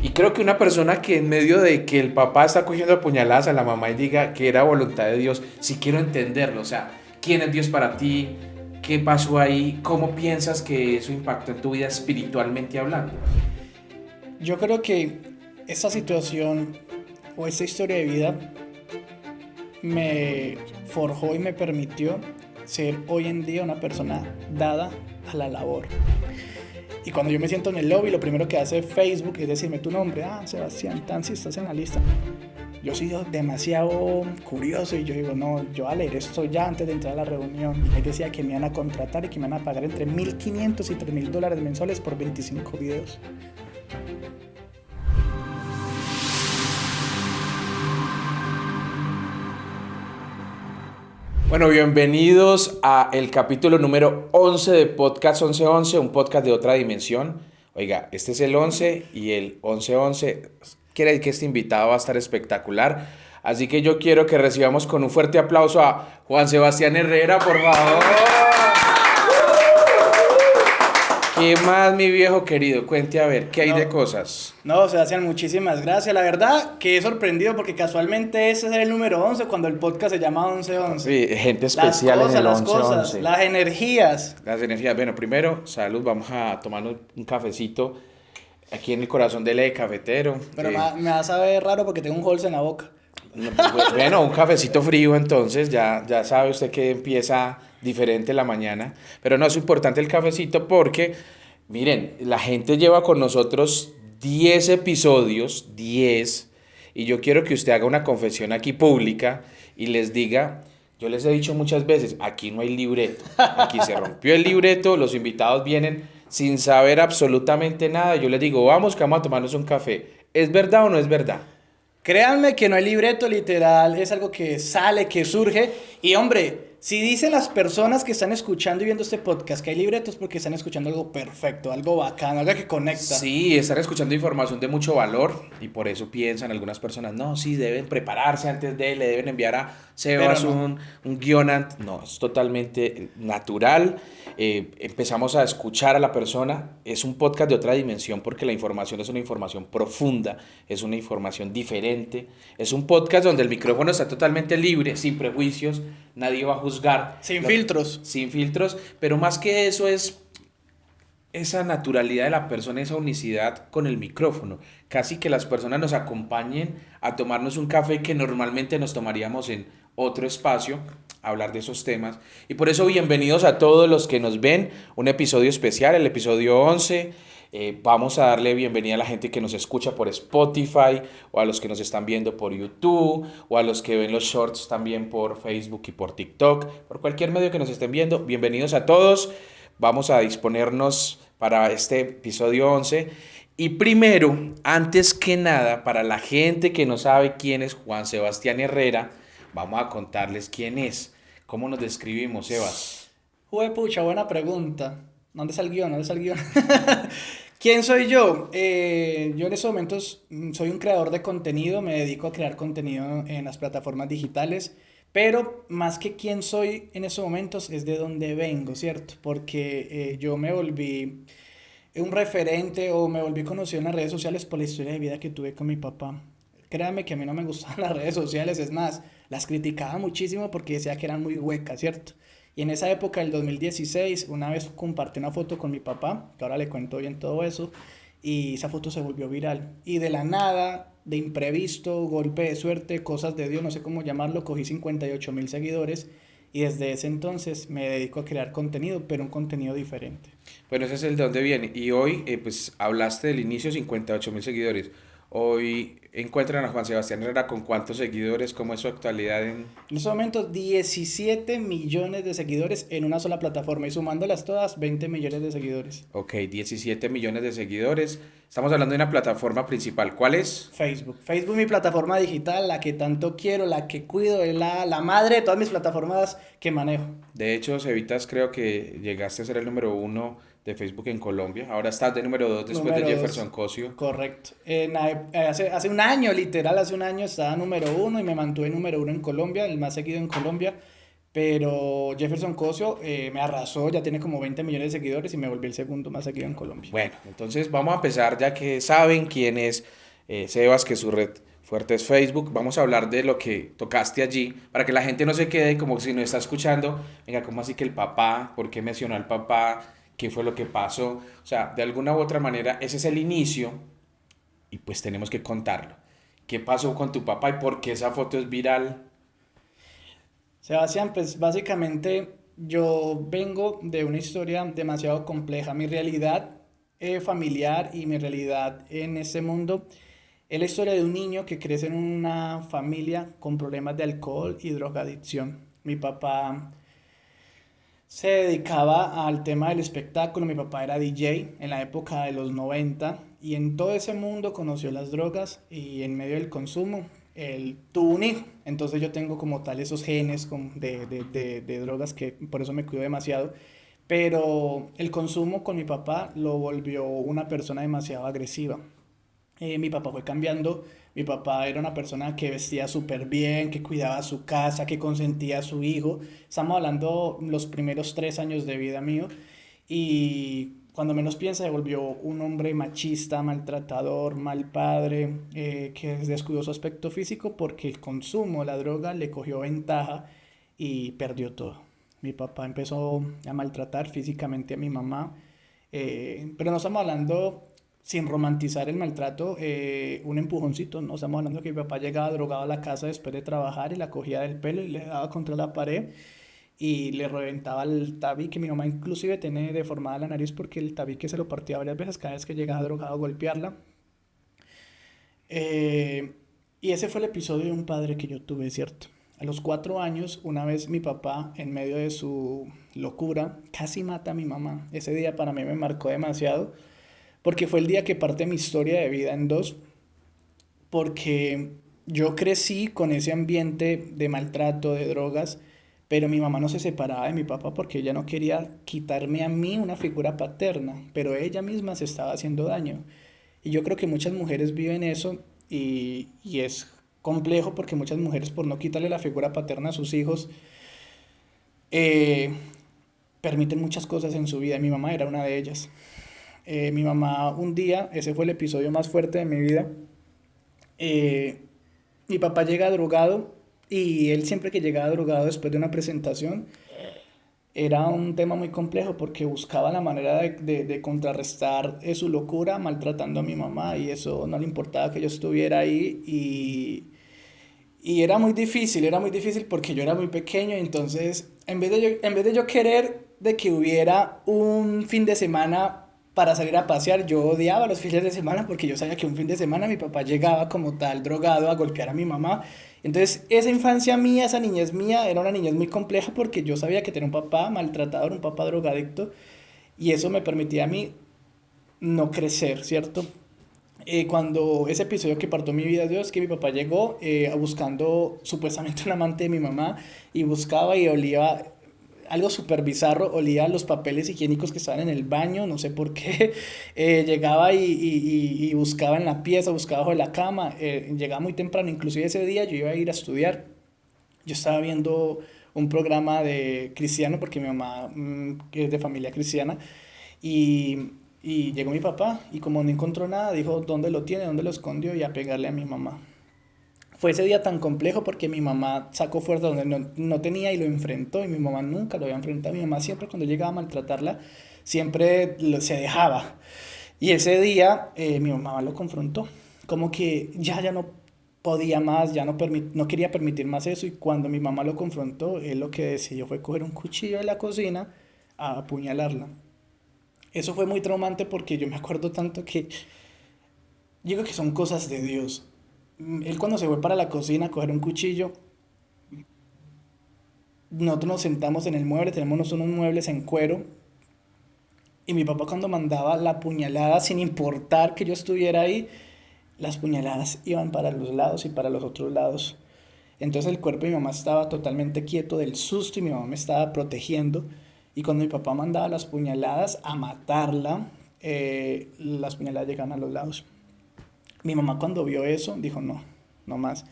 Y creo que una persona que en medio de que el papá está cogiendo a puñaladas a la mamá y diga que era voluntad de Dios, si quiero entenderlo, o sea, ¿quién es Dios para ti? ¿Qué pasó ahí? ¿Cómo piensas que eso impactó en tu vida espiritualmente hablando? Yo creo que esta situación o esta historia de vida me forjó y me permitió ser hoy en día una persona dada a la labor. Y cuando yo me siento en el lobby, lo primero que hace Facebook es decirme tu nombre. Sebastián Tansi, estás en la lista. Yo soy demasiado curioso y yo digo, no, yo voy a leer esto ya antes de entrar a la reunión. Y ahí decía que me iban a contratar y que me iban a pagar entre $1,500 y $3,000 mensuales por 25 videos. Bueno, bienvenidos a el capítulo número 11 de Podcast 1111, un podcast de otra dimensión. Oiga, este es el 11 y el 1111 quiere decir que este invitado va a estar espectacular. Así que yo quiero que recibamos con un fuerte aplauso a Juan Sebastián Herrera, por favor. ¿Qué más, mi viejo querido? Cuente a ver, ¿qué hay de cosas? No, Sebastián, muchísimas gracias. La verdad que he sorprendido porque casualmente ese es el número 11 cuando el podcast se llama 1111. Sí, gente especial en el Las 1111. cosas, las energías. Las energías. Bueno, primero, salud, vamos a tomarnos un cafecito aquí en el corazón del eje cafetero. Pero me va a saber raro porque tengo un holz en la boca. Bueno, un cafecito frío entonces, ya sabe usted que empieza diferente la mañana, pero no es importante el cafecito porque, miren, la gente lleva con nosotros 10 episodios, 10, y yo quiero que usted haga una confesión aquí pública y les diga, yo les he dicho muchas veces, aquí no hay libreto, aquí se rompió el libreto, los invitados vienen sin saber absolutamente nada, yo les digo, vamos que vamos a tomarnos un café, ¿es verdad o no es verdad? Créanme que no hay libreto literal, es algo que sale, que surge. Y hombre, si dicen las personas que están escuchando y viendo este podcast que hay libretos porque están escuchando algo perfecto, algo bacano, algo que conecta. Sí, están escuchando información de mucho valor y por eso piensan algunas personas, no, sí, deben prepararse antes de, le deben enviar a Sebas No. un guión. No, es totalmente natural. Empezamos a escuchar a la persona. Es un podcast de otra dimensión porque la información es una información profunda, es una información diferente. Es un podcast donde el micrófono está totalmente libre, sin prejuicios, nadie va a juzgar. Sin filtros. Sin filtros, pero más que eso es esa naturalidad de la persona, esa unicidad con el micrófono. Casi que las personas nos acompañen a tomarnos un café que normalmente nos tomaríamos en otro espacio, a hablar de esos temas. Y por eso bienvenidos a todos los que nos ven, un episodio especial, el episodio 11. Vamos a darle bienvenida a la gente que nos escucha por Spotify, o a los que nos están viendo por YouTube, o a los que ven los shorts también por Facebook y por TikTok, por cualquier medio que nos estén viendo. Bienvenidos a todos. Vamos a disponernos para este episodio 11. Y primero, antes que nada, para la gente que no sabe quién es Juan Sebastián Herrera, vamos a contarles quién es. ¿Cómo nos describimos, Sebas? Pucha, buena pregunta. ¿Dónde está el guión? ¿Dónde está el guión? ¿Quién soy yo? Yo en estos momentos soy un creador de contenido, me dedico a crear contenido en las plataformas digitales, pero más que quién soy en estos momentos es de dónde vengo, ¿cierto? Porque yo me volví un referente o me volví conocido en las redes sociales por la historia de vida que tuve con mi papá. Créanme que a mí no me gustaban las redes sociales, es más, las criticaba muchísimo porque decía que eran muy huecas, ¿cierto? Y en esa época, del 2016, una vez compartí una foto con mi papá, que ahora le cuento bien todo eso, y esa foto se volvió viral. Y de la nada, de imprevisto, golpe de suerte, cosas de Dios, no sé cómo llamarlo, cogí 58,000 seguidores y desde ese entonces me dedico a crear contenido, pero un contenido diferente. Bueno, ese es el de dónde viene. Y hoy, pues, hablaste del inicio, 58,000 seguidores. Hoy encuentran a Juan Sebastián Herrera con cuántos seguidores, cómo es su actualidad en... En este momento, 17 millones de seguidores en una sola plataforma y sumándolas todas, 20 millones de seguidores. Ok, 17 millones de seguidores. Estamos hablando de una plataforma principal. ¿Cuál es? Facebook. Facebook es mi plataforma digital, la que tanto quiero, la que cuido, es la madre de todas mis plataformas que manejo. De hecho, Cevitas, creo que llegaste a ser el número 1 de Facebook en Colombia. Ahora estás de número 2 después Número de dos. Jefferson Cosio. Correcto. Hace un año, literal, hace un año estaba número 1 y me mantuve número 1 en Colombia, el más seguido en Colombia. Pero Jefferson Cosio me arrasó, ya tiene como 20 millones de seguidores y me volví el segundo más seguido en Colombia. Bueno, entonces vamos a empezar ya que saben quién es Sebas, que su red fuerte es Facebook. Vamos a hablar de lo que tocaste allí, para que la gente no se quede como si nos está escuchando. Venga, ¿cómo así que el papá? ¿Por qué mencionó al papá? ¿Qué fue lo que pasó? O sea, de alguna u otra manera, ese es el inicio y pues tenemos que contarlo. ¿Qué pasó con tu papá y por qué esa foto es viral? Sebastián, pues básicamente yo vengo de una historia demasiado compleja. Mi realidad familiar y mi realidad en este mundo es la historia de un niño que crece en una familia con problemas de alcohol y drogadicción. Mi papá se dedicaba al tema del espectáculo, mi papá era DJ en la época de los 90 y en todo ese mundo conoció las drogas y en medio del consumo él tuvo un hijo. Entonces yo tengo como tal esos genes de drogas que por eso me cuido demasiado. Pero el consumo con mi papá lo volvió una persona demasiado agresiva. Mi papá fue cambiando. Mi papá era una persona que vestía súper bien, que cuidaba su casa, que consentía a su hijo. Estamos hablando los primeros 3 años de vida mío. Y cuando menos piensa, se volvió un hombre machista, maltratador, mal padre, que descuidó su aspecto físico porque el consumo, la droga, le cogió ventaja y perdió todo. Mi papá empezó a maltratar físicamente a mi mamá, pero no estamos hablando sin romantizar el maltrato, un empujoncito, no estamos hablando que mi papá llegaba drogado a la casa después de trabajar y la cogía del pelo y le daba contra la pared y le reventaba el tabique. Mi mamá inclusive tiene deformada la nariz porque el tabique se lo partía varias veces cada vez que llegaba drogado a golpearla. Eh, y ese fue el episodio de un padre que yo tuve, ¿cierto? A los 4 años, una vez mi papá, en medio de su locura, casi mata a mi mamá. Ese día para mí me marcó demasiado porque fue el día que parte mi historia de vida en dos, porque yo crecí con ese ambiente de maltrato, de drogas, pero mi mamá no se separaba de mi papá porque ella no quería quitarme a mí una figura paterna, pero ella misma se estaba haciendo daño. Y yo creo que muchas mujeres viven eso y es complejo porque muchas mujeres por no quitarle la figura paterna a sus hijos, eh, permiten muchas cosas en su vida. Mi mamá era una de ellas. Mi mamá un día, ese fue el episodio más fuerte de mi vida, eh, mi papá llega drogado y él siempre que llegaba drogado después de una presentación era un tema muy complejo porque buscaba la manera de contrarrestar su locura maltratando a mi mamá y eso no le importaba que yo estuviera ahí y era muy difícil porque yo era muy pequeño y entonces en vez de yo querer de que hubiera un fin de semana para salir a pasear, yo odiaba los fines de semana porque yo sabía que un fin de semana mi papá llegaba como tal drogado a golpear a mi mamá. Entonces esa infancia mía, esa niñez mía era una niñez muy compleja porque yo sabía que tenía un papá maltratador, un papá drogadicto y eso me permitía a mí no crecer, ¿cierto? Cuando ese episodio que partió mi vida, Dios, que mi papá llegó buscando supuestamente un amante de mi mamá y buscaba y olía algo súper bizarro, olía los papeles higiénicos que estaban en el baño, no sé por qué, llegaba y buscaba en la pieza, buscaba bajo de la cama, llegaba muy temprano, inclusive ese día yo iba a ir a estudiar, yo estaba viendo un programa de cristiano porque mi mamá que es de familia cristiana y, y llegó mi papá y como no encontró nada, dijo dónde lo tiene, dónde lo escondió y a pegarle a mi mamá. Fue ese día tan complejo porque mi mamá sacó fuerza donde no tenía y lo enfrentó y mi mamá nunca lo había enfrentado. Mi mamá siempre cuando llegaba a maltratarla, siempre se dejaba. Y ese día mi mamá lo confrontó, como que ya no podía más, ya no quería permitir más eso y cuando mi mamá lo confrontó, él lo que decidió fue coger un cuchillo de la cocina a apuñalarla. Eso fue muy traumante porque yo me acuerdo tanto que digo que son cosas de Dios. Él cuando se fue para la cocina a coger un cuchillo, nosotros nos sentamos en el mueble, tenemos unos muebles en cuero, y mi papá cuando mandaba la puñalada, sin importar que yo estuviera ahí, las puñaladas iban para los lados y para los otros lados. Entonces el cuerpo de mi mamá estaba totalmente quieto del susto y mi mamá me estaba protegiendo. Y cuando mi papá mandaba las puñaladas a matarla, las puñaladas llegaban a los lados. Mi mamá cuando vio eso dijo no, no más.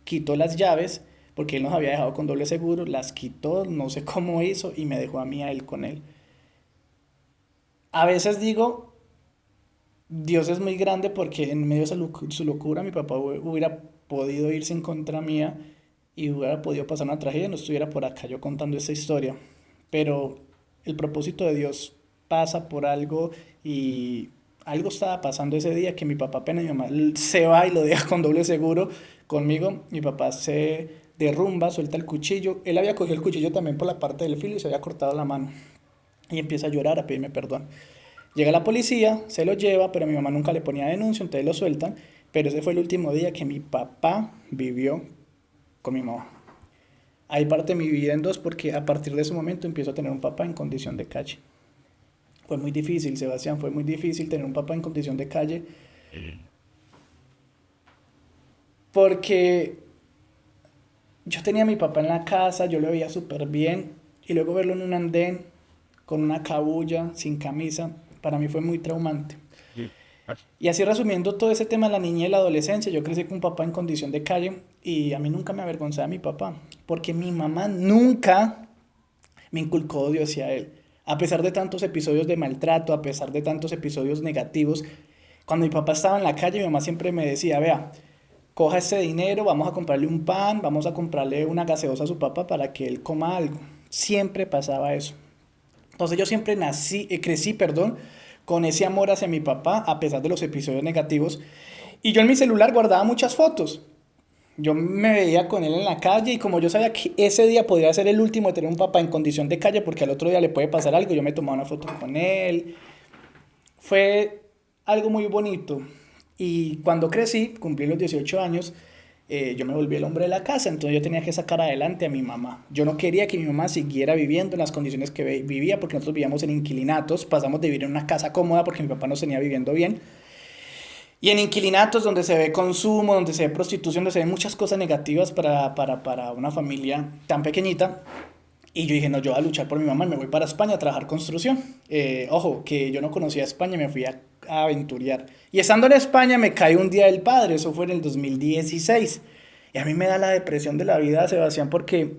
Quitó las llaves porque él nos había dejado con doble seguro, las quitó, no sé cómo hizo y me dejó a mí a él con él. A veces digo Dios es muy grande porque en medio de su locura mi papá hubiera podido irse en contra mía y hubiera podido pasar una tragedia y no estuviera por acá yo contando esta historia. Pero el propósito de Dios pasa por algo y algo estaba pasando ese día que mi papá apenas mi mamá se va y lo deja con doble seguro conmigo. Mi papá se derrumba, suelta el cuchillo. Él había cogido el cuchillo también por la parte del filo y se había cortado la mano. Y empieza a llorar, a pedirme perdón. Llega la policía, se lo lleva, pero mi mamá nunca le ponía denuncia, entonces lo sueltan. Pero ese fue el último día que mi papá vivió con mi mamá. Ahí parte mi vida en dos porque a partir de ese momento empiezo a tener un papá en condición de calle. Fue muy difícil, Sebastián, fue muy difícil tener un papá en condición de calle porque yo tenía a mi papá en la casa, yo lo veía súper bien y luego verlo en un andén con una cabulla, sin camisa, para mí fue muy traumante. Y así resumiendo todo ese tema de la niñez y la adolescencia, yo crecí con un papá en condición de calle y a mí nunca me avergonzaba mi papá, porque mi mamá nunca me inculcó odio hacia él. A pesar de tantos episodios de maltrato, a pesar de tantos episodios negativos, cuando mi papá estaba en la calle, mi mamá siempre me decía, vea, coja ese dinero, vamos a comprarle un pan, vamos a comprarle una gaseosa a su papá para que él coma algo. Siempre pasaba eso. Entonces yo siempre crecí, perdón, con ese amor hacia mi papá, a pesar de los episodios negativos. Y yo en mi celular guardaba muchas fotos. Yo me veía con él en la calle y como yo sabía que ese día podría ser el último de tener un papá en condición de calle porque al otro día le puede pasar algo, yo me tomaba una foto con él. Fue algo muy bonito. Y cuando crecí, cumplí los 18 años, yo me volví el hombre de la casa, entonces yo tenía que sacar adelante a mi mamá. Yo no quería que mi mamá siguiera viviendo en las condiciones que vivía, porque nosotros vivíamos en inquilinatos, pasamos de vivir en una casa cómoda porque mi papá no tenía viviendo bien, y en inquilinatos donde se ve consumo, donde se ve prostitución, donde se ven muchas cosas negativas para una familia tan pequeñita. Y yo dije, no, yo voy a luchar por mi mamá y me voy para España a trabajar construcción. Ojo, que yo no conocía España, me fui a aventurear. Y estando en España me cae un día del padre, eso fue en el 2016. Y a mí me da la depresión de la vida, Sebastián, porque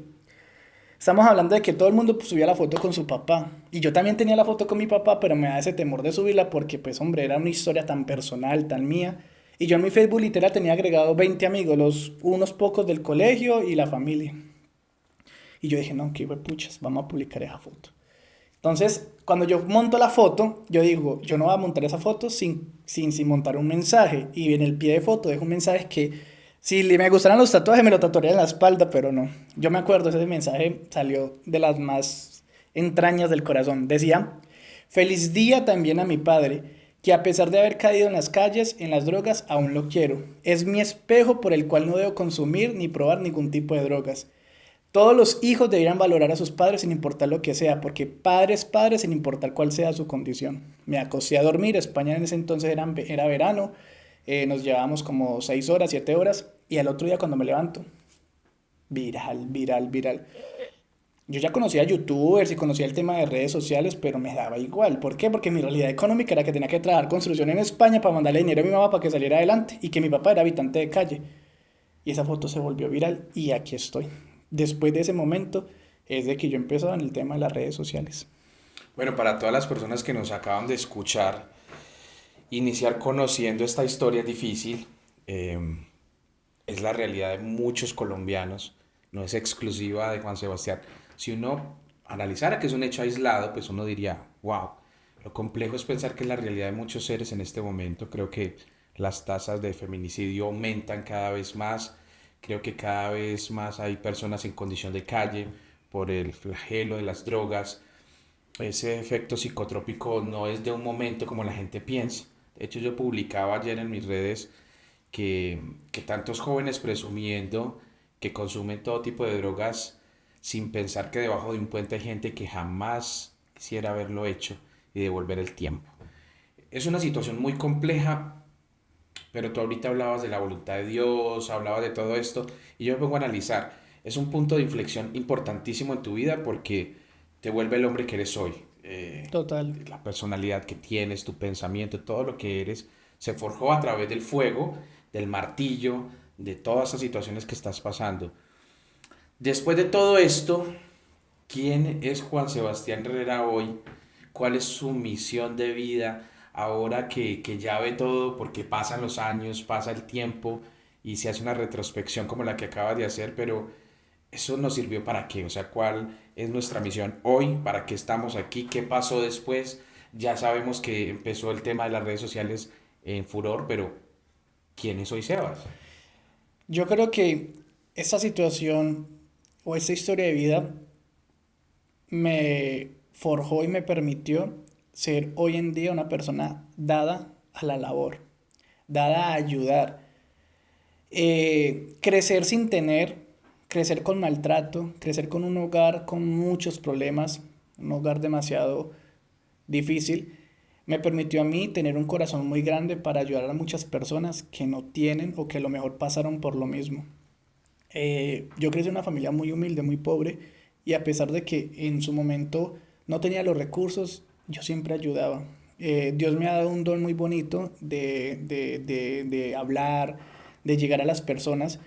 estamos hablando de que todo el mundo pues, subía la foto con su papá. Y yo también tenía la foto con mi papá, pero me da ese temor de subirla porque, pues, hombre, era una historia tan personal, tan mía. Y yo en mi Facebook literal tenía agregado 20 amigos, los unos pocos del colegio y la familia. Y yo dije, no, qué puchas, vamos a publicar esa foto. Entonces, cuando yo monto la foto, yo digo, yo no voy a montar esa foto sin montar un mensaje. Y en el pie de foto dejo un mensaje que, si me gustaran los tatuajes, me lo tatuaría en la espalda, pero no. Yo me acuerdo, ese mensaje salió de las más entrañas del corazón. Decía, feliz día también a mi padre, que a pesar de haber caído en las calles, en las drogas, aún lo quiero. Es mi espejo por el cual no debo consumir ni probar ningún tipo de drogas. Todos los hijos deberían valorar a sus padres sin importar lo que sea, porque padre es padre sin importar cuál sea su condición. Me acosté a dormir, España en ese entonces era verano, nos llevábamos como 6 horas, 7 horas, y al otro día cuando me levanto, viral, viral, viral. Yo ya conocía youtubers y conocía el tema de redes sociales, pero me daba igual. ¿Por qué? Porque mi realidad económica era que tenía que trabajar construcción en España para mandarle dinero a mi mamá para que saliera adelante y que mi papá era habitante de calle. Y esa foto se volvió viral y aquí estoy. Después de ese momento es de que yo empezaba en el tema de las redes sociales. Bueno, para todas las personas que nos acaban de escuchar, iniciar conociendo esta historia es difícil. Es la realidad de muchos colombianos, no es exclusiva de Juan Sebastián. Si uno analizara que es un hecho aislado, pues uno diría, wow, lo complejo es pensar que es la realidad de muchos seres en este momento. Creo que las tasas de feminicidio aumentan cada vez más. Creo que cada vez más hay personas en condición de calle por el flagelo de las drogas. Ese efecto psicotrópico no es de un momento como la gente piensa. De hecho, yo publicaba ayer en mis redes que tantos jóvenes presumiendo que consumen todo tipo de drogas sin pensar que debajo de un puente hay gente que jamás quisiera haberlo hecho y devolver el tiempo. Es una situación muy compleja, pero tú ahorita hablabas de la voluntad de Dios, hablabas de todo esto, y yo me pongo a analizar. Es un punto de inflexión importantísimo en tu vida porque te vuelve el hombre que eres hoy. Total. La personalidad que tienes, tu pensamiento, todo lo que eres, se forjó a través del fuego, del martillo, de todas esas situaciones que estás pasando. Después de todo esto, ¿quién es Juan Sebastián Herrera hoy? ¿Cuál es su misión de vida? ahora que ya ve todo, porque pasan los años, pasa el tiempo y se hace una retrospección como la que acabas de hacer, pero ¿eso nos sirvió para qué? O sea, ¿cuál es nuestra misión hoy? ¿Para qué estamos aquí? ¿Qué pasó después? Ya sabemos que empezó el tema de las redes sociales en furor, pero ¿quién es hoy Sebas? Yo creo que esta situación o esta historia de vida me forjó y me permitió ser hoy en día una persona dada a la labor, dada a ayudar. Crecer sin tener, crecer con maltrato, crecer con un hogar con muchos problemas, un hogar demasiado difícil, me permitió a mí tener un corazón muy grande para ayudar a muchas personas que no tienen o que a lo mejor pasaron por lo mismo. Yo crecí en una familia muy humilde, muy pobre, y a pesar de que en su momento no tenía los recursos, yo siempre ayudaba. Dios me ha dado un don muy bonito de hablar, de llegar a las personas,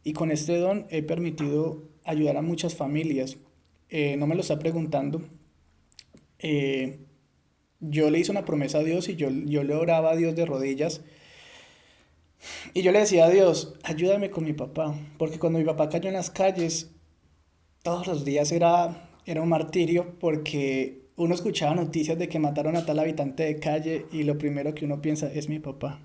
y con este don he permitido ayudar a muchas familias. No me lo está preguntando. eh, yo le hice una promesa a Dios y yo le oraba a Dios de rodillas y yo le decía a Dios, ayúdame con mi papá, porque cuando mi papá cayó en las calles, todos los días era un martirio porque uno escuchaba noticias de que mataron a tal habitante de calle y lo primero que uno piensa es mi papá.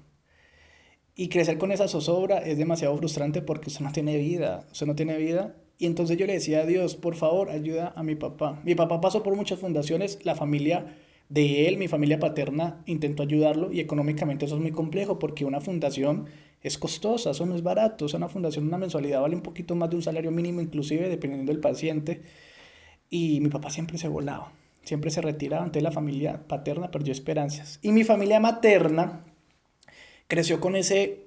Y crecer con esa zozobra es demasiado frustrante porque usted no tiene vida, usted no tiene vida. Y entonces yo le decía a Dios, por favor, ayuda a mi papá. Mi papá pasó por muchas fundaciones, la familia de él, mi familia paterna, intentó ayudarlo y económicamente eso es muy complejo porque una fundación es costosa, eso no es barato. O sea, una fundación, una mensualidad vale un poquito más de un salario mínimo, inclusive dependiendo del paciente. Y mi papá siempre se volaba, siempre se retiraba. Entonces la familia paterna perdió esperanzas. Y mi familia materna creció con ese,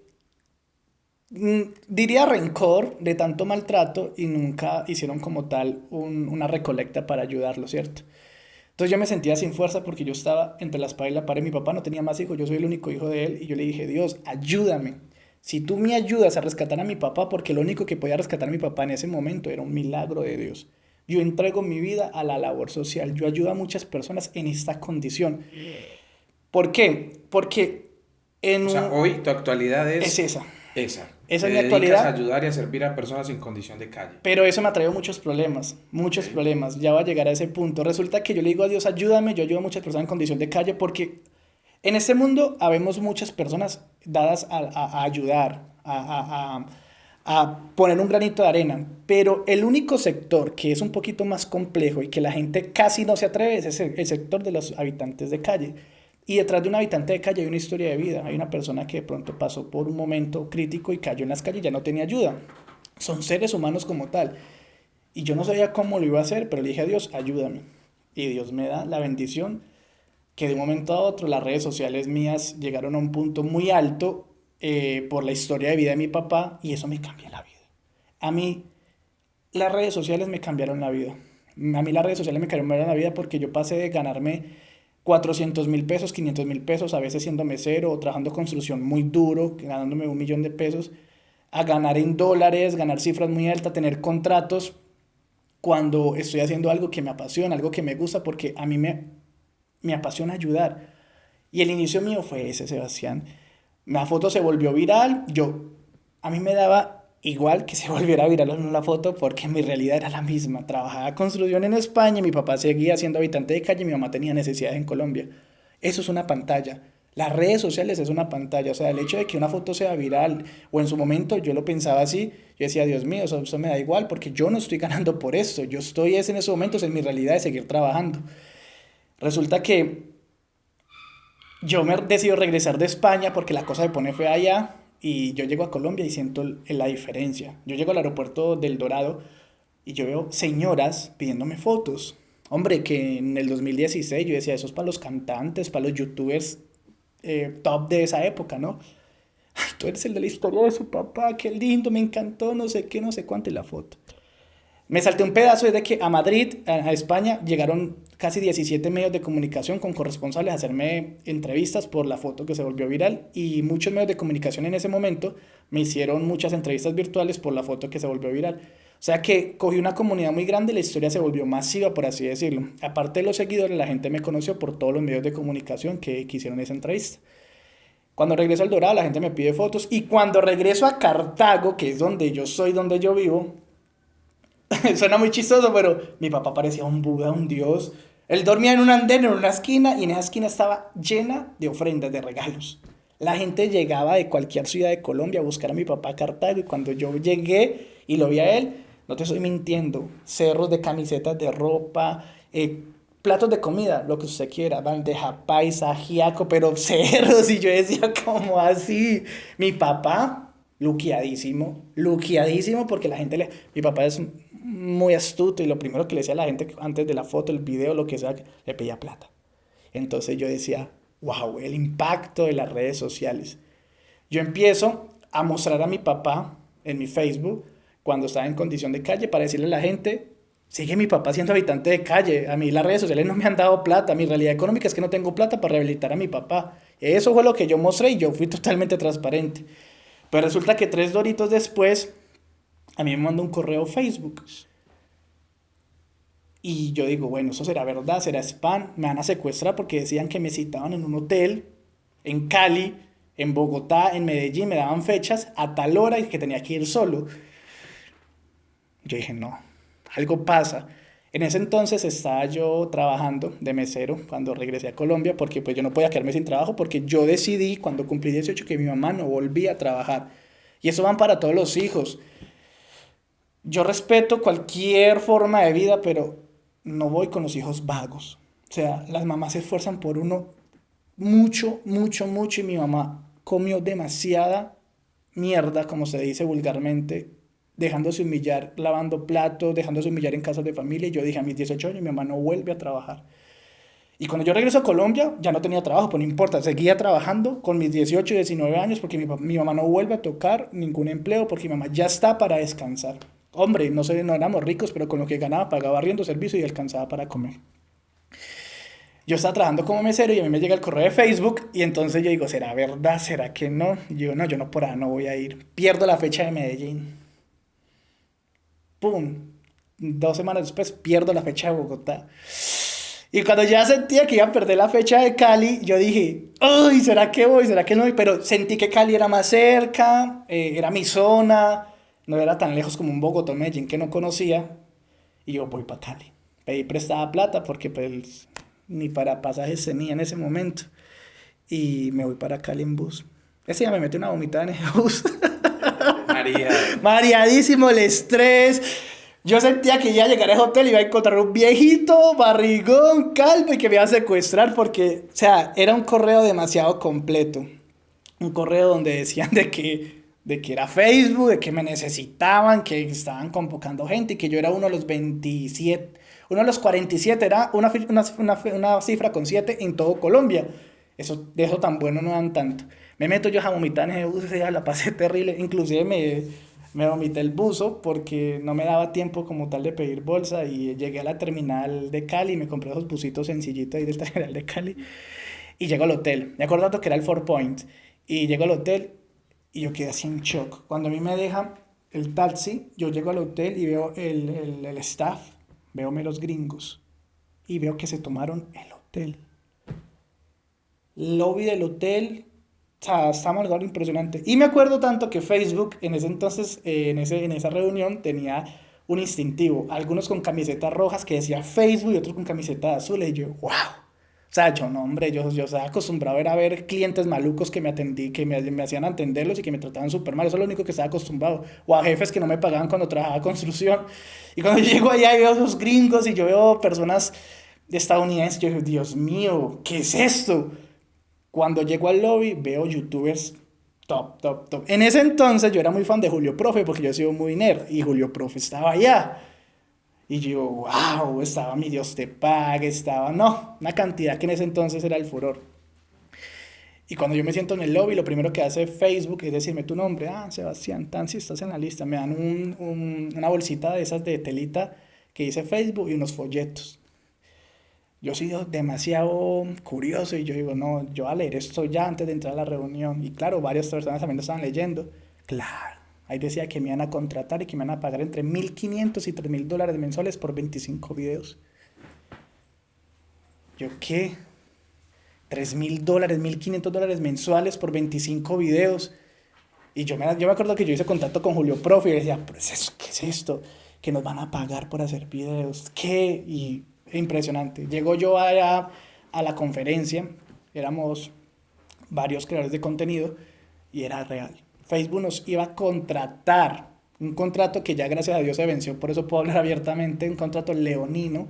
diría rencor de tanto maltrato y nunca hicieron como tal una recolecta para ayudarlo, ¿cierto? Entonces yo me sentía sin fuerza porque yo estaba entre la espada y la pared. Mi papá no tenía más hijos, yo soy el único hijo de él y yo le dije, Dios, ayúdame. Si tú me ayudas a rescatar a mi papá, porque lo único que podía rescatar a mi papá en ese momento era un milagro de Dios. Yo entrego mi vida a la labor social. Yo ayudo a muchas personas en esta condición. ¿Por qué? Porque en O sea, un... hoy tu actualidad Es es esa. esa. Esa Te es mi dedicas a actualidad. ayudar y a servir a personas en condición de calle. Pero eso me ha traído muchos problemas, Ok. muchos problemas. Ya va a llegar a ese punto. Resulta que yo le digo a Dios, ayúdame, yo ayudo a muchas personas en condición de calle porque en este mundo habemos muchas personas dadas a ayudar, a poner un granito de arena. Pero el único sector que es un poquito más complejo y que la gente casi no se atreve es el sector de los habitantes de calle. Y detrás de un habitante de calle hay una historia de vida. Hay una persona que de pronto pasó por un momento crítico y cayó en las calles y ya no tenía ayuda. Son seres humanos como tal. Y yo no sabía cómo lo iba a hacer, pero le dije a Dios, ayúdame. Y Dios me da la bendición que de un momento a otro las redes sociales mías llegaron a un punto muy alto por la historia de vida de mi papá y eso me cambió la vida. A mí las redes sociales me cambiaron la vida. A mí las redes sociales me cambiaron la vida porque yo pasé de ganarme 400.000 pesos, 500.000 pesos, a veces siendo mesero o trabajando construcción muy duro, ganándome 1 millón de pesos, a ganar en dólares, ganar cifras muy altas, tener contratos cuando estoy haciendo algo que me apasiona, algo que me gusta, porque a mí me apasiona ayudar. Y el inicio mío fue ese, Sebastián. La foto se volvió viral, a mí me daba igual que se volviera viral o no la foto, porque mi realidad era la misma. Trabajaba construcción en España, mi papá seguía siendo habitante de calle, mi mamá tenía necesidades en Colombia. Eso es una pantalla. Las redes sociales es una pantalla, o sea, el hecho de que una foto sea viral, o en su momento yo lo pensaba así, yo decía, Dios mío, eso me da igual, porque yo no estoy ganando por esto, yo estoy en esos momentos en mi realidad de seguir trabajando. Resulta que yo me decido regresar de España porque la cosa se pone fea allá y yo llego a Colombia y siento la diferencia. Yo llego al aeropuerto del Dorado y yo veo señoras pidiéndome fotos. Hombre, que en el 2016 yo decía, eso es para los cantantes, para los youtubers top de esa época, ¿no? Ay, tú eres el de la historia de su papá, qué lindo, me encantó, no sé qué, no sé cuánto, y la foto. Me salté un pedazo desde que a Madrid, a España, llegaron casi 17 medios de comunicación con corresponsales a hacerme entrevistas por la foto que se volvió viral y muchos medios de comunicación en ese momento me hicieron muchas entrevistas virtuales por la foto que se volvió viral. O sea que cogí una comunidad muy grande y la historia se volvió masiva, por así decirlo. Aparte de los seguidores, la gente me conoció por todos los medios de comunicación que hicieron esa entrevista. Cuando regreso al Dorado, la gente me pide fotos. Y cuando regreso a Cartago, que es donde yo soy, donde yo vivo, suena muy chistoso, pero mi papá parecía un Buda, un dios. Él dormía en un andén, en una esquina, y en esa esquina estaba llena de ofrendas, de regalos. La gente llegaba de cualquier ciudad de Colombia a buscar a mi papá a Cartago, y cuando yo llegué y lo vi a él, no te estoy mintiendo, cerros de camisetas de ropa, platos de comida, lo que usted quiera, bandeja paisa, ajiaco, pero cerros, y yo decía, ¿cómo así? Mi papá, luqueadísimo, porque la gente mi papá es muy astuto, y lo primero que le decía a la gente antes de la foto, el video, lo que sea, le pedía plata. Entonces yo decía, wow, el impacto de las redes sociales. Yo empiezo a mostrar a mi papá en mi Facebook cuando estaba en condición de calle para decirle a la gente, sigue mi papá siendo habitante de calle, a mí las redes sociales no me han dado plata, mi realidad económica es que no tengo plata para rehabilitar a mi papá. Eso fue lo que yo mostré y yo fui totalmente transparente. Pero resulta que 3 doritos después, a mí me mandó un correo Facebook. Y yo digo, bueno, eso será verdad, será spam, me van a secuestrar porque decían que me citaban en un hotel, en Cali, en Bogotá, en Medellín, me daban fechas a tal hora y que tenía que ir solo. Yo dije, no, algo pasa. En ese entonces estaba yo trabajando de mesero cuando regresé a Colombia porque pues yo no podía quedarme sin trabajo porque yo decidí cuando cumplí 18 que mi mamá no volvía a trabajar. Y eso van para todos los hijos. Yo respeto cualquier forma de vida, pero no voy con los hijos vagos. O sea, las mamás se esfuerzan por uno mucho, mucho, mucho y mi mamá comió demasiada mierda, como se dice vulgarmente, dejándose humillar, lavando platos, dejándose humillar en casas de familia. Y yo dije, a mis 18 años mi mamá no vuelve a trabajar. Y cuando yo regreso a Colombia, ya no tenía trabajo, pues no importa, seguía trabajando con mis 18 y 19 años porque mi mamá no vuelve a tocar ningún empleo porque mi mamá ya está para descansar. Hombre, no sé, no éramos ricos, pero con lo que ganaba pagaba arriendo, servicio y alcanzaba para comer. Yo estaba trabajando como mesero y a mí me llega el correo de Facebook y entonces yo digo, ¿será verdad? ¿Será que no? Y yo no por ahí no voy a ir. Pierdo la fecha de Medellín. ¡Pum! 2 semanas después pierdo la fecha de Bogotá. Y cuando ya sentía que iba a perder la fecha de Cali, yo dije, uy, ¿será que voy? ¿Será que no voy? Pero sentí que Cali era más cerca, era mi zona, no era tan lejos como un Bogotá o Medellín que no conocía. Y yo voy para Cali. Pedí prestada plata porque pues ni para pasajes tenía en ese momento. Y me voy para Cali en bus. Ese día me metí una vomitada en el bus. María. Mareadísimo el estrés. Yo sentía que ya llegar a ese hotel y iba a encontrar un viejito, barrigón, calvo y que me iba a secuestrar porque, o sea, era un correo demasiado completo. Un correo donde decían de que era Facebook, de que me necesitaban, que estaban convocando gente y que yo era uno de los 27, uno de los 47, era una cifra con 7 en todo Colombia. Eso, de eso tan bueno no dan tanto. Me meto yo a vomitar en ese bus, ese día la pasé terrible, inclusive me vomité el buzo porque no me daba tiempo como tal de pedir bolsa y llegué a la terminal de Cali y me compré esos busitos sencillitos ahí del terminal de Cali y llego al hotel. Me acuerdo tanto que era el Four Point y llego al hotel y yo quedé así en shock. Cuando a mí me deja el taxi, yo llego al hotel y veo el staff, veo los gringos y veo que se tomaron el hotel. Lobby del hotel, o sea, estamos en un lugar impresionante. Y me acuerdo tanto que Facebook en ese entonces, en esa reunión, tenía un instintivo. Algunos con camisetas rojas que decía Facebook y otros con camisetas azules. Y yo, wow. O sea, yo no, hombre, yo estaba acostumbrado era a ver clientes malucos que me atendí, que me hacían atenderlos y que me trataban súper mal. Eso es lo único que estaba acostumbrado. O a jefes que no me pagaban cuando trabajaba construcción. Y cuando yo llego allá y veo a esos gringos y yo veo personas estadounidenses, yo digo, Dios mío, ¿qué es esto? Cuando llego al lobby veo youtubers top, top, top. En ese entonces yo era muy fan de Julio Profe porque yo he sido muy nerd y Julio Profe estaba allá. Y yo, wow, estaba Mi Dios te pague, estaba, no, una cantidad que en ese entonces era el furor. Y cuando yo me siento en el lobby, lo primero que hace Facebook es decirme tu nombre. Ah, Sebastián Tansi, estás en la lista. Me dan una bolsita de esas de telita que dice Facebook y unos folletos. Yo he sido demasiado curioso y yo digo, no, yo voy a leer esto ya antes de entrar a la reunión. Y claro, varias personas también lo estaban leyendo. Claro, Ahí decía que me iban a contratar y que me iban a pagar entre $1,500 y $3,000 mensuales por 25 videos. ¿Yo qué? $3,000, $1,500 mensuales por 25 videos. Y yo me acuerdo que yo hice contacto con Julio Profe y decía, ¿pero qué es esto? Que nos van a pagar por hacer videos. ¿Qué? Y impresionante. Llego yo allá a la conferencia, éramos varios creadores de contenido y era real. Facebook nos iba a contratar, un contrato que ya gracias a Dios se venció, por eso puedo hablar abiertamente, un contrato leonino,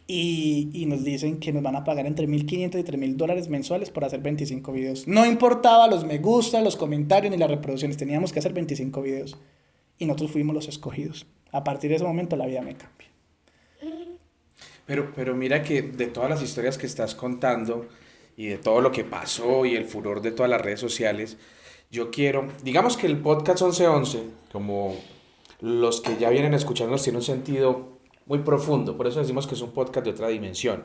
y nos dicen que nos van a pagar entre $1,500 y $3,000 mensuales por hacer 25 videos. No importaba los me gusta, los comentarios ni las reproducciones, teníamos que hacer 25 videos y nosotros fuimos los escogidos. A partir de ese momento la vida me cambia. Pero mira que de todas las historias que estás contando y de todo lo que pasó y el furor de todas las redes sociales, yo quiero, digamos que el podcast 1111, como los que ya vienen escuchándonos, tiene un sentido muy profundo, por eso decimos que es un podcast de otra dimensión.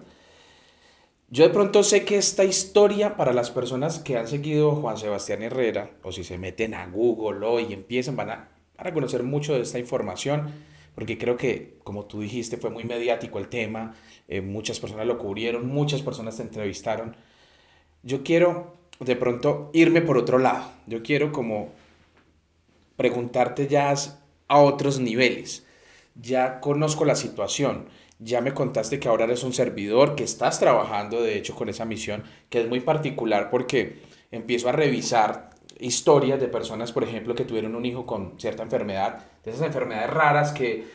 Yo de pronto sé que esta historia para las personas que han seguido Juan Sebastián Herrera, o si se meten a Google hoy y empiezan, van a conocer mucho de esta información, porque creo que, como tú dijiste, fue muy mediático el tema, muchas personas lo cubrieron, muchas personas te entrevistaron. Yo quiero de pronto irme por otro lado, yo quiero como preguntarte ya a otros niveles. Ya conozco la situación, ya me contaste que ahora eres un servidor, que estás trabajando de hecho con esa misión, que es muy particular porque empiezo a revisar historias de personas, por ejemplo, que tuvieron un hijo con cierta enfermedad, de esas enfermedades raras que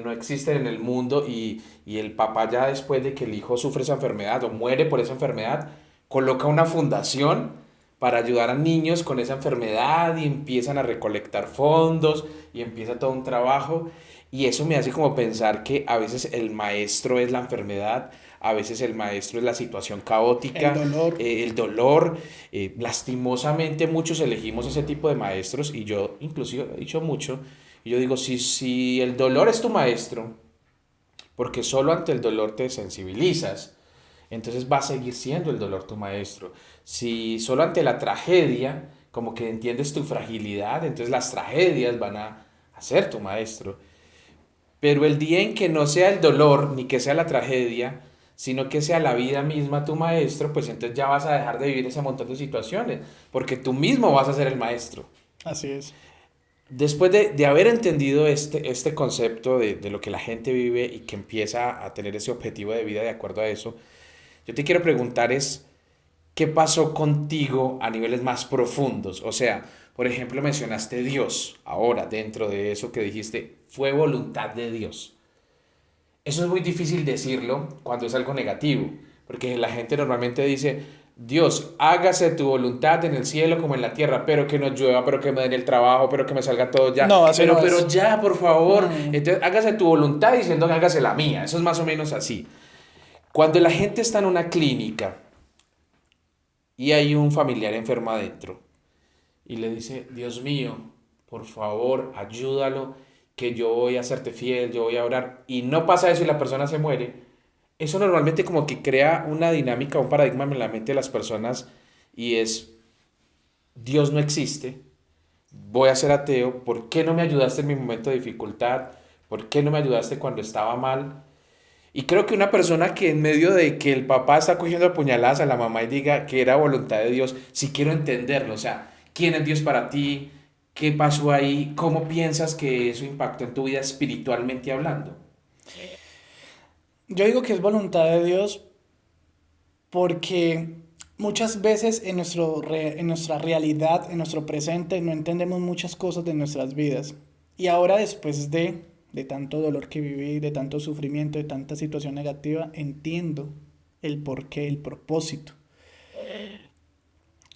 no existen en el mundo y el papá ya después de que el hijo sufre esa enfermedad o muere por esa enfermedad, coloca una fundación para ayudar a niños con esa enfermedad y empiezan a recolectar fondos y empieza todo un trabajo. Y eso me hace como pensar que a veces el maestro es la enfermedad, a veces el maestro es la situación El caótica, dolor. el dolor. Lastimosamente muchos elegimos ese tipo de maestros y yo inclusive he dicho mucho, y yo digo, si el dolor es tu maestro, porque solo ante el dolor te sensibilizas, entonces va a seguir siendo el dolor tu maestro. Si solo ante la tragedia, como que entiendes tu fragilidad, entonces las tragedias van a ser tu maestro. Pero el día en que no sea el dolor ni que sea la tragedia, sino que sea la vida misma tu maestro, pues entonces ya vas a dejar de vivir ese montón de situaciones, porque tú mismo vas a ser el maestro. Así es. Después de haber entendido este concepto de lo que la gente vive y que empieza a tener ese objetivo de vida de acuerdo a eso, yo te quiero preguntar es, ¿qué pasó contigo a niveles más profundos? O sea, por ejemplo, mencionaste Dios. Ahora, dentro de eso que dijiste, fue voluntad de Dios. Eso es muy difícil decirlo cuando es algo negativo, porque la gente normalmente dice, Dios, hágase tu voluntad en el cielo como en la tierra, pero que no llueva, pero que me den el trabajo, pero que me salga todo ya, No, así no pero es. ya, por favor. Mm. Entonces, hágase tu voluntad diciendo que hágase la mía. Eso es más o menos así. Cuando la gente está en una clínica y hay un familiar enfermo adentro y le dice, Dios mío, por favor, ayúdalo, que yo voy a serte fiel, yo voy a orar, y no pasa eso y la persona se muere, eso normalmente como que crea una dinámica, un paradigma en la mente de las personas y es, Dios no existe, voy a ser ateo, ¿por qué no me ayudaste en mi momento de dificultad? ¿Por qué no me ayudaste cuando estaba mal? Y creo que una persona que en medio de que el papá está cogiendo a puñaladas a la mamá y diga que era voluntad de Dios, si quiero entenderlo, o sea, ¿quién es Dios para ti? ¿Qué pasó ahí? ¿Cómo piensas que eso impactó en tu vida espiritualmente hablando? Yo digo que es voluntad de Dios porque muchas veces en nuestra realidad, en nuestro presente, no entendemos muchas cosas de nuestras vidas. Y ahora después de tanto dolor que viví, de tanto sufrimiento, de tanta situación negativa, entiendo el porqué, el propósito.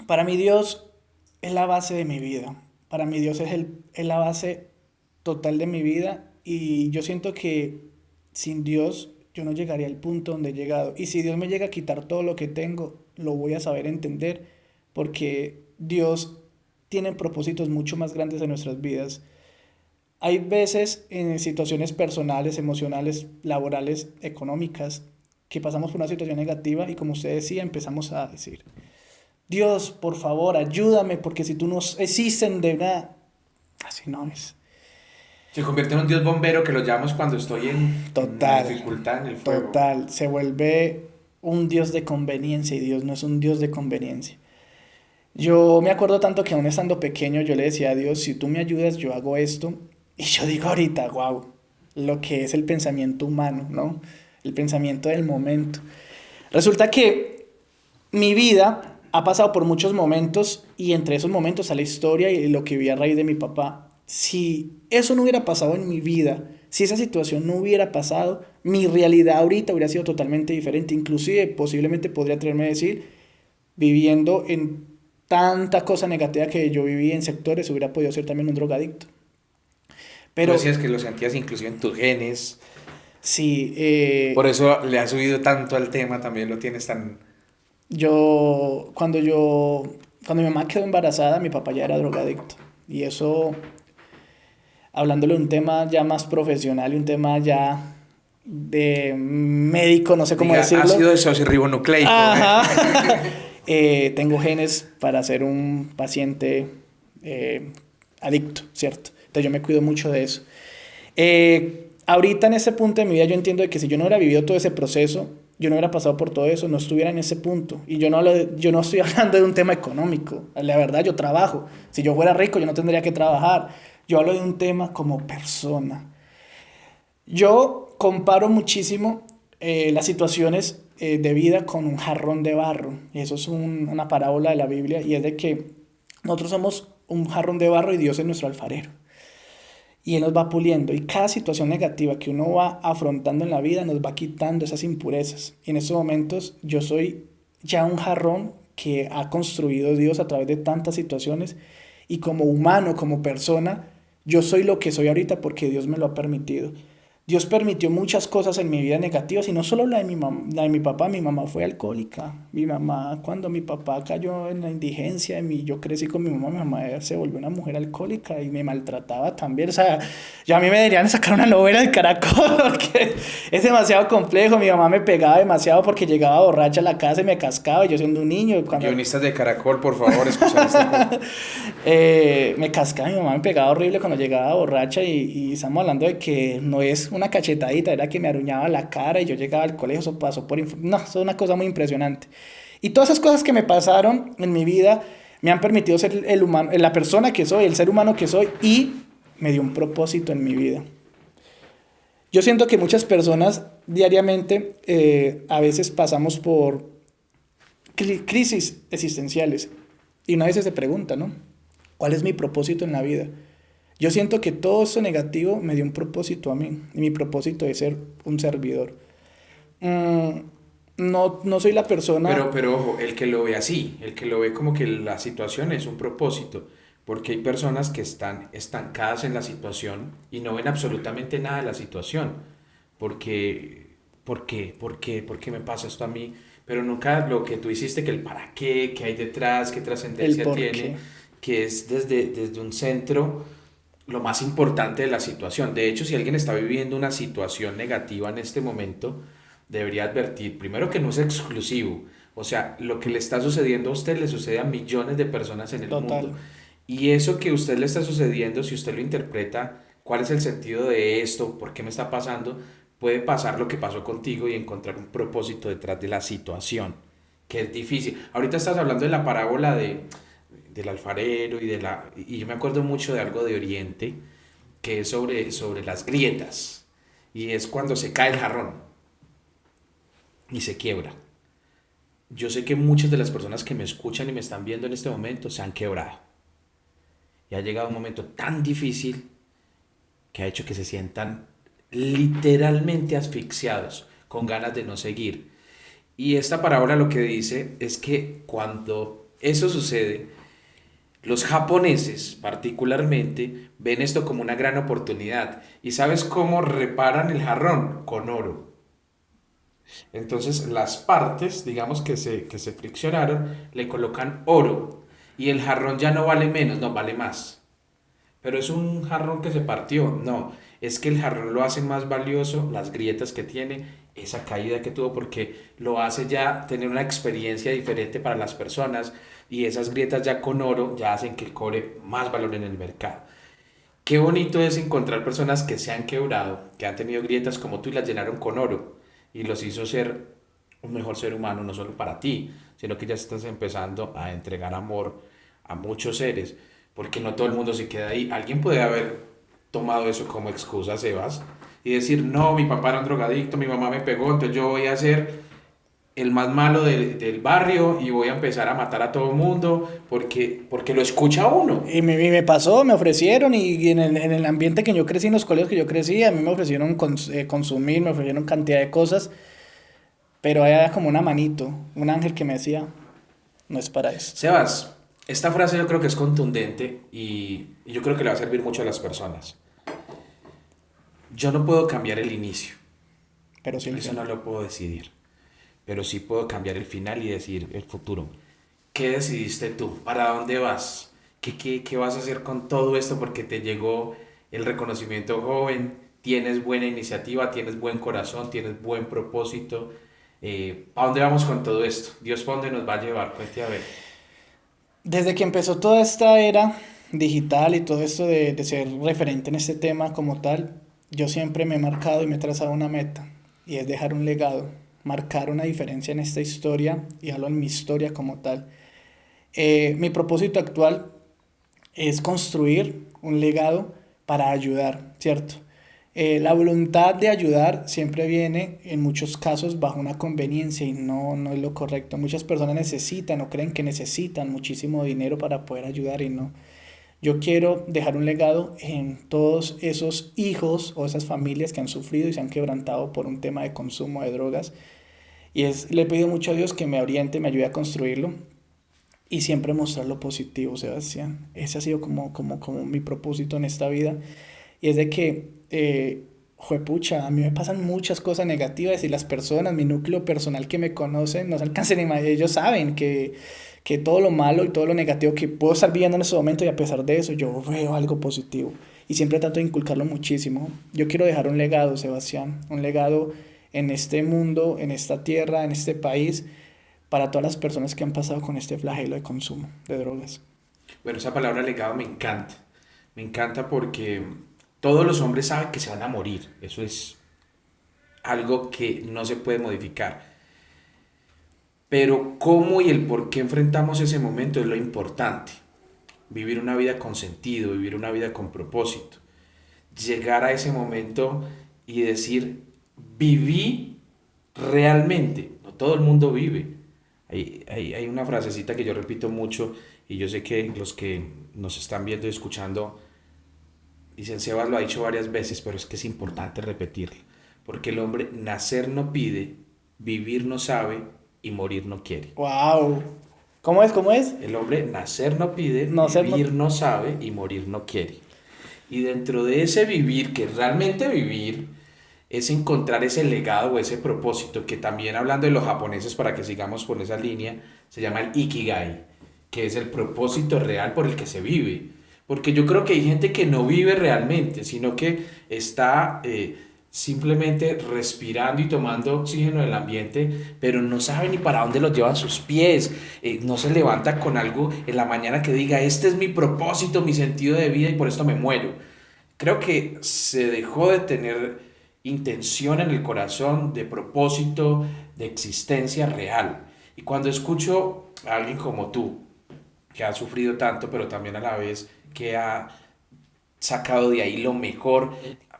Para mí Dios es la base de mi vida. Para mí Dios es la base total de mi vida y yo siento que sin Dios yo no llegaría al punto donde he llegado. Y si Dios me llega a quitar todo lo que tengo, lo voy a saber entender porque Dios tiene propósitos mucho más grandes en nuestras vidas. Hay veces en situaciones personales, emocionales, laborales, económicas, que pasamos por una situación negativa y como usted decía, empezamos a decir, Dios, por favor, ayúdame, porque si tú no existes de nada, Así no es. Se convierte en un dios bombero que lo llamamos cuando estoy en una Total, dificultad en el fuego. total. Se vuelve un Dios de conveniencia y Dios no es un Dios de conveniencia. Yo me acuerdo tanto que aún estando pequeño yo le decía a Dios, si tú me ayudas, yo hago esto. Y yo digo ahorita, wow, lo que es el pensamiento humano, ¿no? El pensamiento del momento. Resulta que mi vida ha pasado por muchos momentos y entre esos momentos está la historia y lo que vi a raíz de mi papá. Si eso no hubiera pasado en mi vida, si esa situación no hubiera pasado, mi realidad ahorita hubiera sido totalmente diferente. Inclusive, posiblemente podría atreverme a decir, viviendo en tanta cosa negativa que yo viví en sectores, hubiera podido ser también un drogadicto. Tú Pero decías que lo sentías inclusive en tus genes. sí, Por eso le has subido tanto al tema, también lo tienes tan... cuando mi mamá quedó embarazada, mi papá ya era drogadicto. Y eso, hablándole de un tema ya más profesional y un tema ya de médico, no sé cómo Diga, decirlo. ácido desoxirribonucleico. Ajá. Tengo genes para ser un paciente eh, adicto, ¿cierto? Entonces yo me cuido mucho de eso. Ahorita en ese punto de mi vida yo entiendo de que si yo no hubiera vivido todo ese proceso, yo no hubiera pasado por todo eso, no estuviera en ese punto. Y yo no estoy hablando de un tema económico. La verdad, yo trabajo. Si yo fuera rico, yo no tendría que trabajar. Yo hablo de un tema como persona. Yo comparo muchísimo las situaciones de vida con un jarrón de barro. Y eso es una parábola de la Biblia y es de que nosotros somos un jarrón de barro y Dios es nuestro alfarero. Y Él nos va puliendo. Y cada situación negativa que uno va afrontando en la vida nos va quitando esas impurezas. Y en estos momentos yo soy ya un jarrón que ha construido Dios a través de tantas situaciones. Y como humano, como persona, yo soy lo que soy ahorita porque Dios me lo ha permitido. Dios permitió muchas cosas en mi vida negativas y no solo la de la de mi papá, mi mamá fue alcohólica. Mi mamá, cuando mi papá cayó en la indigencia, yo crecí con mi mamá se volvió una mujer alcohólica y me maltrataba también. O sea, ya a mí me deberían sacar una novela de Caracol porque es demasiado complejo. Mi mamá me pegaba demasiado porque llegaba borracha a la casa y me cascaba, y yo siendo un niño. Guionistas de Caracol, por favor, escuchar este podcast. Me cascaba, mi mamá me pegaba horrible cuando llegaba borracha y estamos hablando de que no es una cachetadita, era que me aruñaba la cara y yo llegaba al colegio, eso pasó por... No, eso es una cosa muy impresionante. Y todas esas cosas que me pasaron en mi vida me han permitido ser el humano, la persona que soy, el ser humano que soy y me dio un propósito en mi vida. Yo siento que muchas personas diariamente a veces pasamos por crisis existenciales y una vez se pregunta, ¿no? ¿Cuál es mi propósito en la vida? Yo siento que todo eso negativo me dio un propósito a mí. Y mi propósito es ser un servidor. Mm, no soy la persona... Pero ojo, el que lo ve así, el que lo ve como que la situación es un propósito, porque hay personas que están estancadas en la situación y no ven absolutamente nada de la situación, porque, ¿por qué me pasa esto a mí? Pero nunca lo que tú hiciste, que el para qué hay detrás, qué El trascendencia por tiene, qué. que es desde un centro lo más importante de la situación. De hecho, si alguien está viviendo una situación negativa en este momento, debería advertir primero que no es exclusivo. O sea, lo que le está sucediendo a usted le sucede a millones de personas en el mundo. Total. Y eso que a usted le está sucediendo, si usted lo interpreta, cuál es el sentido de esto, por qué me está pasando, puede pasar lo que pasó contigo y encontrar un propósito detrás de la situación, que es difícil. Ahorita estás hablando de la parábola del alfarero y yo me acuerdo mucho de algo de Oriente, que es sobre las grietas. Y es cuando se cae el jarrón y se quiebra. Yo sé que muchas de las personas que me escuchan y me están viendo en este momento se han quebrado. Y ha llegado un momento tan difícil que ha hecho que se sientan literalmente asfixiados, con ganas de no seguir. Y esta parábola lo que dice es que cuando eso sucede, los japoneses particularmente ven esto como una gran oportunidad. ¿Y sabes cómo reparan el jarrón? Con oro. Entonces las partes, digamos que se friccionaron, le colocan oro y el jarrón ya no vale menos, no vale más. Pero es un jarrón que se partió, no, es que el jarrón lo hace más valioso, las grietas que tiene, esa caída que tuvo, porque lo hace ya tener una experiencia diferente para las personas y esas grietas ya con oro ya hacen que cobre más valor en el mercado. Qué bonito es encontrar personas que se han quebrado, que han tenido grietas como tú y las llenaron con oro y los hizo ser un mejor ser humano, no solo para ti, sino que ya estás empezando a entregar amor a muchos seres, porque no todo el mundo se queda ahí. Alguien puede haber tomado eso como excusa, Sebas, y decir, no, mi papá era un drogadicto, mi mamá me pegó, entonces yo voy a ser el más malo del barrio y voy a empezar a matar a todo el mundo porque lo escucha uno. Y me pasó, me ofrecieron, y en el ambiente que yo crecí, en los colegios que yo crecí, a mí me ofrecieron consumir, me ofrecieron cantidad de cosas, pero había como una manito, un ángel que me decía, no es para esto. Sebas, esta frase yo creo que es contundente y yo creo que le va a servir mucho a las personas. Yo no puedo cambiar el inicio, Pero sí el eso no final. lo puedo decidir, pero sí puedo cambiar el final y decidir el futuro. ¿Qué decidiste tú? ¿Para dónde vas? ¿Qué vas a hacer con todo esto? Porque te llegó el reconocimiento joven, tienes buena iniciativa, tienes buen corazón, tienes buen propósito. ¿Para dónde vamos con todo esto? Dios, ¿para dónde nos va a llevar? Cuente a ver. Desde que empezó toda esta era digital y todo esto de ser referente en este tema como tal, yo siempre me he marcado y me he trazado una meta, y es dejar un legado, marcar una diferencia en esta historia y hablo en mi historia como tal. Mi propósito actual es construir un legado para ayudar, ¿cierto? La voluntad de ayudar siempre viene en muchos casos bajo una conveniencia, y no es lo correcto. Muchas personas necesitan o creen que necesitan muchísimo dinero para poder ayudar, y no. Yo quiero dejar un legado en todos esos hijos o esas familias que han sufrido y se han quebrantado por un tema de consumo de drogas. Le he pedido mucho a Dios que me oriente, me ayude a construirlo y siempre mostrar lo positivo, Sebastián. Ese ha sido como mi propósito en esta vida. Y es de que, juepucha, a mí me pasan muchas cosas negativas, y las personas, mi núcleo personal que me conocen, no se alcanzan ni más. Ellos saben que todo lo malo y todo lo negativo que puedo estar viviendo en ese momento, y a pesar de eso, yo veo algo positivo. Y siempre trato de inculcarlo muchísimo. Yo quiero dejar un legado, Sebastián, un legado en este mundo, en esta tierra, en este país, para todas las personas que han pasado con este flagelo de consumo de drogas. Bueno, esa palabra legado me encanta. Me encanta porque todos los hombres saben que se van a morir. Eso es algo que no se puede modificar. Pero cómo y el por qué enfrentamos ese momento es lo importante. Vivir una vida con sentido, vivir una vida con propósito. Llegar a ese momento y decir, viví realmente. No todo el mundo vive. Hay una frasecita que yo repito mucho y yo sé que los que nos están viendo y escuchando dicen, Sebas lo ha dicho varias veces, pero es que es importante repetirlo. Porque el hombre nacer no pide, vivir no sabe y morir no quiere. ¡Wow! ¿Cómo es? ¿Cómo es? El hombre nacer no pide, No ser, no... vivir no sabe y morir no quiere. Y dentro de ese vivir, que realmente vivir, es encontrar ese legado o ese propósito, que también hablando de los japoneses, para que sigamos por esa línea, se llama el Ikigai, que es el propósito real por el que se vive. Porque yo creo que hay gente que no vive realmente, sino que está simplemente respirando y tomando oxígeno del ambiente, pero no sabe ni para dónde lo llevan sus pies. No se levanta con algo en la mañana que diga, este es mi propósito, mi sentido de vida y por esto me muero. Creo que se dejó de tener intención en el corazón, de propósito, de existencia real. Y cuando escucho a alguien como tú, que ha sufrido tanto, pero también a la vez que ha sacado de ahí lo mejor,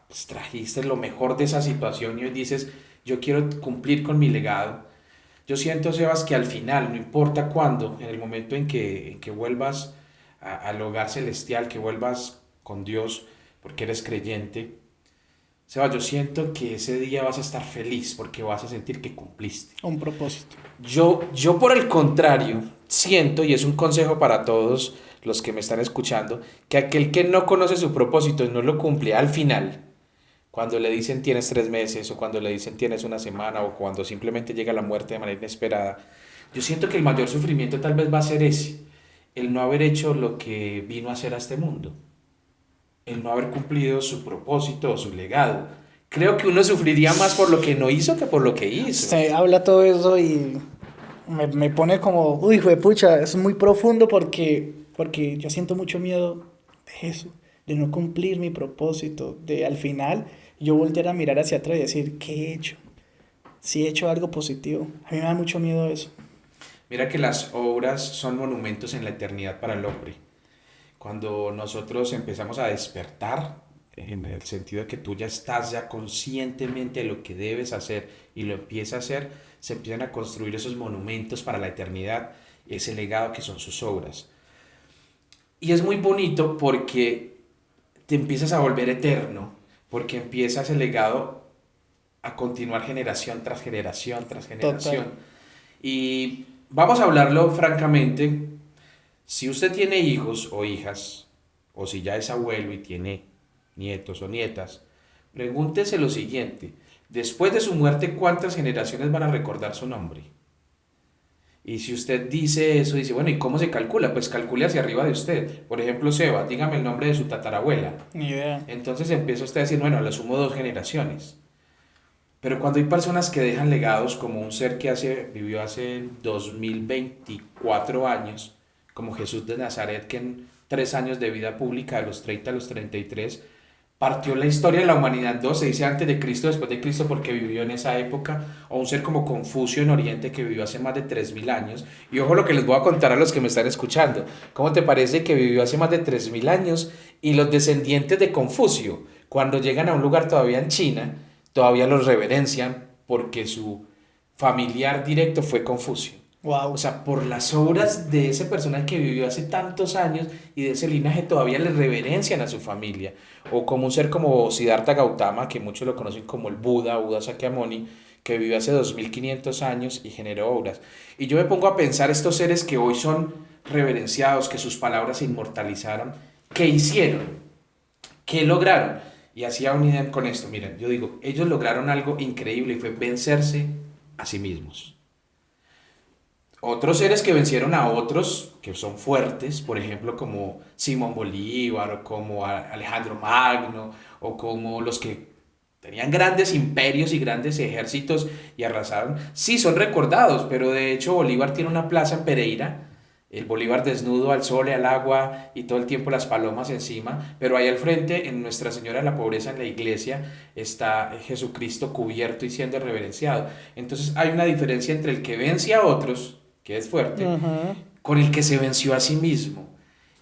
pues trajiste lo mejor de esa situación y hoy dices, yo quiero cumplir con mi legado. Yo siento, Sebas, que al final, no importa cuándo, en el momento en que vuelvas al hogar celestial, que vuelvas con Dios, porque eres creyente, Sebas, yo siento que ese día vas a estar feliz porque vas a sentir que cumpliste. Un propósito. Yo por el contrario, siento, y es un consejo para todos los que me están escuchando, que aquel que no conoce su propósito y no lo cumple al final, cuando le dicen tienes 3 meses, o cuando le dicen tienes una semana, o cuando simplemente llega la muerte de manera inesperada, yo siento que el mayor sufrimiento tal vez va a ser ese, el no haber hecho lo que vino a hacer a este mundo, el no haber cumplido su propósito o su legado. Creo que uno sufriría más por lo que no hizo que por lo que hizo. Se habla todo eso y me pone como, uy, pucha, es muy profundo porque yo siento mucho miedo de eso. de no cumplir mi propósito, de al final yo voltear a mirar hacia atrás y decir, ¿qué he hecho? Si he hecho algo positivo. A mí me da mucho miedo eso. Mira que las obras son monumentos en la eternidad para el hombre. Cuando nosotros empezamos a despertar, en el sentido de que tú ya estás ya conscientemente de lo que debes hacer y lo empiezas a hacer, se empiezan a construir esos monumentos para la eternidad, ese legado que son sus obras. Y es muy bonito porque te empiezas a volver eterno, porque empieza ese legado a continuar generación tras generación tras Total. generación. Y vamos a hablarlo francamente, si usted tiene hijos o hijas, o si ya es abuelo y tiene nietos o nietas, pregúntese lo siguiente, después de su muerte, ¿cuántas generaciones van a recordar su nombre? Y si usted dice eso, dice, bueno, ¿y cómo se calcula? Pues calcule hacia arriba de usted. Por ejemplo, Seba, dígame el nombre de su tatarabuela. Ni idea. Entonces empieza usted a decir, bueno, le sumo 2 generaciones. Pero cuando hay personas que dejan legados, como un ser que vivió hace 2024 años, como Jesús de Nazaret, que en 3 años de vida pública, de los 30 a los 33, partió la historia de la humanidad en dos, se dice antes de Cristo, después de Cristo, porque vivió en esa época, o un ser como Confucio en Oriente, que vivió hace más de 3000 años. Y ojo lo que les voy a contar a los que me están escuchando. ¿Cómo te parece que vivió hace más de 3000 años y los descendientes de Confucio, cuando llegan a un lugar todavía en China, todavía los reverencian porque su familiar directo fue Confucio? O Wow. sea, por las obras de ese personaje que vivió hace tantos años y de ese linaje todavía le reverencian a su familia. O como un ser como Siddhartha Gautama, que muchos lo conocen como el Buda, Buda Sakyamuni, que vivió hace 2500 años y generó obras. Y yo me pongo a pensar estos seres que hoy son reverenciados, que sus palabras se inmortalizaron, ¿qué hicieron? ¿Qué lograron? Y hacía un idea con esto, miren, yo digo, ellos lograron algo increíble y fue vencerse a sí mismos. Otros seres que vencieron a otros que son fuertes, por ejemplo, como Simón Bolívar, o como Alejandro Magno, o como los que tenían grandes imperios y grandes ejércitos y arrasaron, sí son recordados, pero de hecho Bolívar tiene una plaza en Pereira, el Bolívar desnudo al sol y al agua y todo el tiempo las palomas encima, pero ahí al frente, en Nuestra Señora de la Pobreza, en la iglesia, está Jesucristo cubierto y siendo reverenciado. Entonces hay una diferencia entre el que vence a otros, que es fuerte, Ujú. con el que se venció a sí mismo.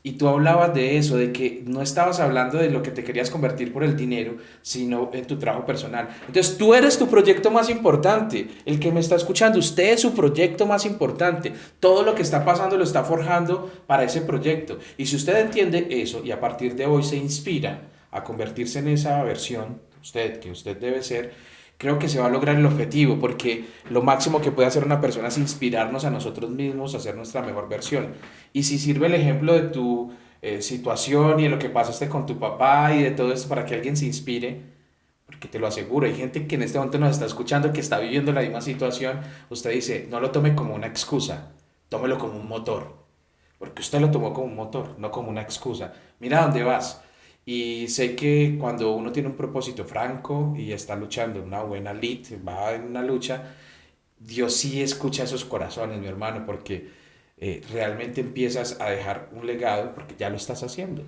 Y tú hablabas de eso, de que no estabas hablando de lo que te querías convertir por el dinero, sino en tu trabajo personal. Entonces tú eres tu proyecto más importante. El que me está escuchando, usted es su proyecto más importante. Todo lo que está pasando lo está forjando para ese proyecto. Y si usted entiende eso y a partir de hoy se inspira a convertirse en esa versión, usted, que usted debe ser, creo que se va a lograr el objetivo, porque lo máximo que puede hacer una persona es inspirarnos a nosotros mismos a ser nuestra mejor versión. Y si sirve el ejemplo de tu situación y de lo que pasaste con tu papá y de todo esto para que alguien se inspire, porque te lo aseguro, hay gente que en este momento nos está escuchando que está viviendo la misma situación, usted dice, no lo tome como una excusa, tómelo como un motor, porque usted lo tomó como un motor, no como una excusa. Mira dónde vas. Y sé que cuando uno tiene un propósito franco y está luchando una buena lid, va en una lucha, Dios sí escucha esos corazones, mi hermano, porque realmente empiezas a dejar un legado porque ya lo estás haciendo.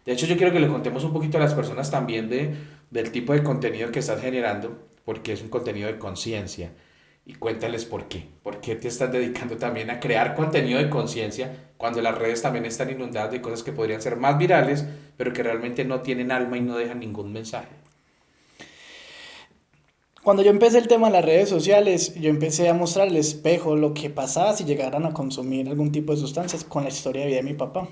De hecho, yo quiero que le contemos un poquito a las personas también del tipo de contenido que estás generando, porque es un contenido de conciencia. Y cuéntales por qué. ¿Por qué te estás dedicando también a crear contenido de conciencia cuando las redes también están inundadas de cosas que podrían ser más virales, pero que realmente no tienen alma y no dejan ningún mensaje? Cuando yo empecé el tema de las redes sociales, yo empecé a mostrar al espejo lo que pasaba si llegaran a consumir algún tipo de sustancias con la historia de vida de mi papá.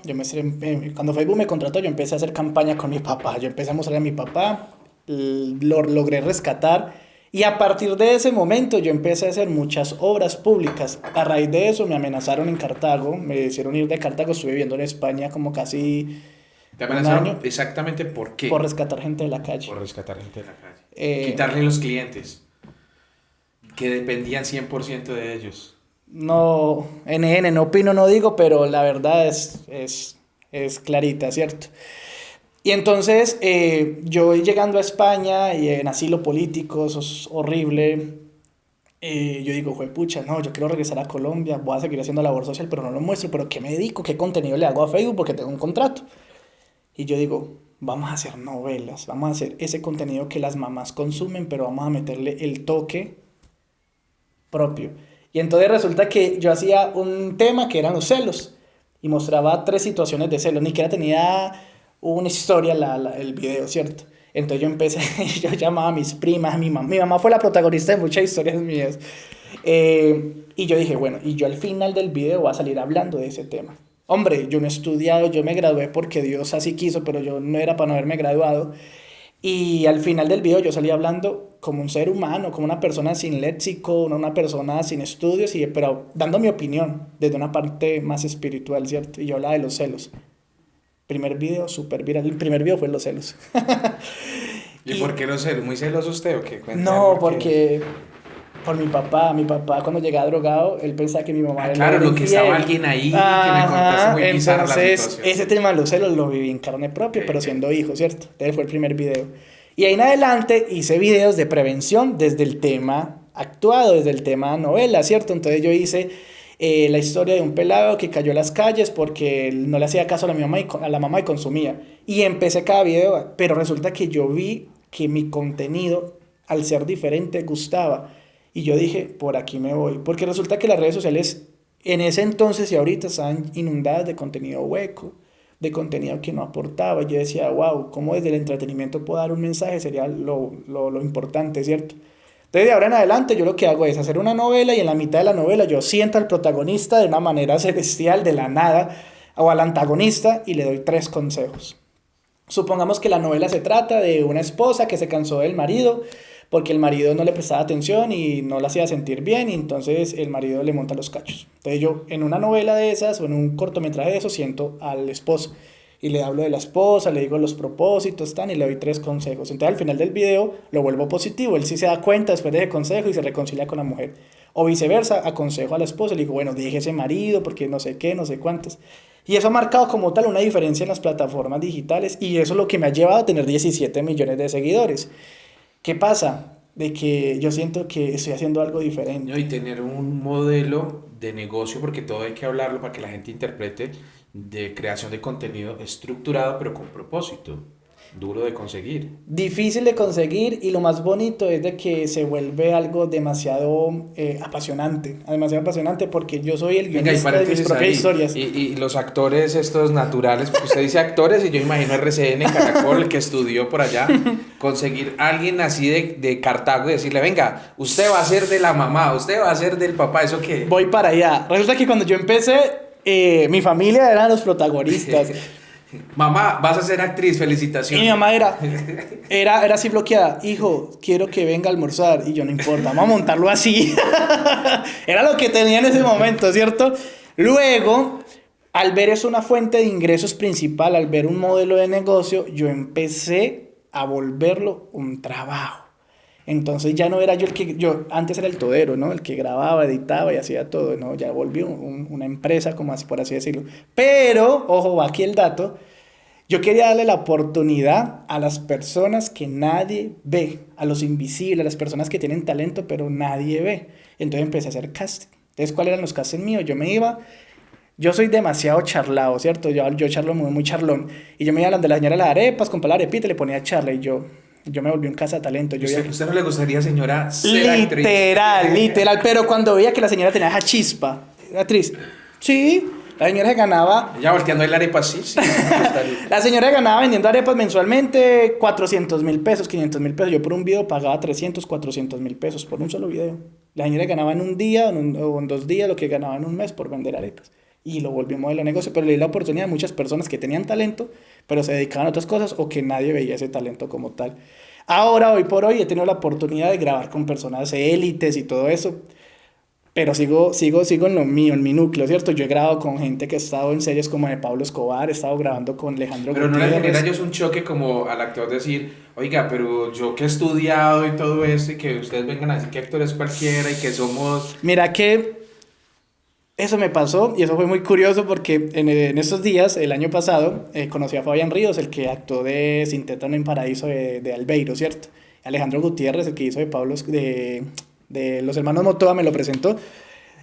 Cuando Facebook me contrató, yo empecé a hacer campaña con mi papá. Yo empecé a mostrar a mi papá, lo logré rescatar y a partir de ese momento yo empecé a hacer muchas obras públicas. A raíz de eso me amenazaron en Cartago, me hicieron ir de Cartago, estuve viviendo en España como casi ¿Te un amenazaron año exactamente por por qué? rescatar gente de la calle. Por rescatar gente de la calle. Eh, Quitarle los clientes que dependían 100% de ellos. No, NN, no opino, no digo, pero la verdad es clarita, ¿cierto? Y entonces yo voy llegando a España y en asilo político, eso es horrible. Yo digo, pucha, no, yo quiero regresar a Colombia, voy a seguir haciendo labor social, pero no lo muestro, pero ¿qué me dedico? ¿Qué contenido le hago a Facebook? Porque tengo un contrato. Y yo digo, vamos a hacer novelas, vamos a hacer ese contenido que las mamás consumen, pero vamos a meterle el toque propio. Y entonces resulta que yo hacía un tema que eran los celos y mostraba 3 situaciones de celos, ni siquiera tenía una historia el video, ¿cierto? Entonces yo empecé, yo llamaba a mis primas, a mi mamá fue la protagonista de muchas historias mías. Y yo dije, bueno, y yo al final del video voy a salir hablando de ese tema. Hombre, yo no he estudiado, yo me gradué porque Dios así quiso, pero yo no era para no haberme graduado. Y al final del video yo salí hablando como un ser humano, como una persona sin léxico, no una persona sin estudios, pero dando mi opinión desde una parte más espiritual, ¿cierto? Y yo hablaba de los celos. Primer video, súper viral. El primer video fue los celos. ¿Y por qué los celos? ¿Muy celoso usted o qué? Cuéntame No, por qué. porque por mi papá cuando llegaba drogado, él pensaba que mi mamá Ah, era claro, lo que infiel. estaba alguien ahí, que me contaste Ajá, muy bizarra la entonces situación. ese tema de los celos lo viví en carne propia, pero siendo hijo, ¿cierto? Entonces fue el primer video. Y ahí en adelante hice videos de prevención desde el tema actuado, desde el tema novela, ¿cierto? Entonces yo hice la historia de un pelado que cayó a las calles porque no le hacía caso a la mamá a la mamá y consumía. Y empecé cada video, pero resulta que yo vi que mi contenido, al ser diferente, gustaba. Y yo dije, por aquí me voy. Porque resulta que las redes sociales en ese entonces y ahorita estaban inundadas de contenido hueco, de contenido que no aportaba. Yo decía, wow, cómo desde el entretenimiento puedo dar un mensaje, sería lo importante, ¿cierto? Entonces de ahora en adelante yo lo que hago es hacer una novela y en la mitad de la novela yo siento al protagonista de una manera celestial, de la nada, o al antagonista y le doy 3 consejos. Supongamos que la novela se trata de una esposa que se cansó del marido porque el marido no le prestaba atención y no la hacía sentir bien y entonces el marido le monta los cachos. Entonces yo en una novela de esas o en un cortometraje de eso siento al esposo y le hablo de la esposa, le digo los propósitos, y le doy 3 consejos. Entonces al final del video lo vuelvo positivo, él sí se da cuenta después de ese consejo y se reconcilia con la mujer. O viceversa, aconsejo a la esposa, le digo, bueno, deje ese marido porque no sé qué, no sé cuántos. Y eso ha marcado como tal una diferencia en las plataformas digitales y eso es lo que me ha llevado a tener 17 millones de seguidores. ¿Qué pasa? De que yo siento que estoy haciendo algo diferente. No, y tener un modelo de negocio, porque todo hay que hablarlo para que la gente interprete, de creación de contenido estructurado, pero con propósito, duro de conseguir. Difícil de conseguir y lo más bonito es de que se vuelve algo demasiado apasionante porque yo soy el Venga, y guionista de mis paréntesis propias ahí, historias. y los actores estos naturales, porque usted dice actores y yo imagino RCN, Caracol, el que estudió por allá, conseguir a alguien así de Cartago y decirle, venga, usted va a ser de la mamá, usted va a ser del papá, ¿eso qué? Voy para allá. Resulta que cuando yo empecé, mi familia eran los protagonistas. Mamá, vas a ser actriz, Y felicitaciones. mi mamá era así bloqueada. Hijo, quiero que venga a almorzar. Y yo, no importa, vamos a montarlo así. Era lo que tenía en ese momento, ¿cierto? Luego, al ver eso una fuente de ingresos principal, al ver un modelo de negocio, yo empecé a volverlo un trabajo. Entonces ya no era yo antes era el todero, ¿no? El que grababa, editaba y hacía todo, ¿no? Ya volvió una empresa, como así, por así decirlo. Pero, ojo, va aquí el dato, yo quería darle la oportunidad a las personas que nadie ve, a los invisibles, a las personas que tienen talento, pero nadie ve. Entonces empecé a hacer casting. Entonces, ¿cuáles eran los castings míos? Yo soy demasiado charlado, ¿cierto? Yo charlo muy charlón. Y yo me iba a la señora de las arepas, compraba la arepita y le ponía charla. Y yo me volví un cazatalento. ¿Usted no le gustaría, señora, ser actriz? Literal. Pero cuando veía que la señora tenía esa chispa, actriz, sí, la señora se ganaba. Ya volteando el arepa, sí, sí, me gustaría. La señora ganaba vendiendo arepas mensualmente 400.000 pesos, 500.000 pesos. Yo por un video pagaba 300, 400.000 pesos por un solo video. La señora ganaba en un día o en 2 días lo que ganaba en un mes por vender arepas. Y lo volvió un modelo de negocio, pero le di la oportunidad a muchas personas que tenían talento, pero se dedicaban a otras cosas o que nadie veía ese talento como tal. Ahora, hoy por hoy, he tenido la oportunidad de grabar con personas élites y todo eso, pero sigo en lo mío, en mi núcleo, ¿cierto? Yo he grabado con gente que ha estado en series como de Pablo Escobar, he estado grabando con Alejandro Pero no le Gutiérrez. genera ellos un choque como al actor decir, oiga, pero yo que he estudiado y todo esto y que ustedes vengan a decir que actor es cualquiera y que somos... Mira que eso me pasó y eso fue muy curioso porque en estos días, el año pasado, conocí a Fabián Ríos, el que actuó de Sin Tétano en Paraíso de Albeiro, ¿cierto? Alejandro Gutiérrez, el que hizo de Pablo, de los hermanos Motoa, me lo presentó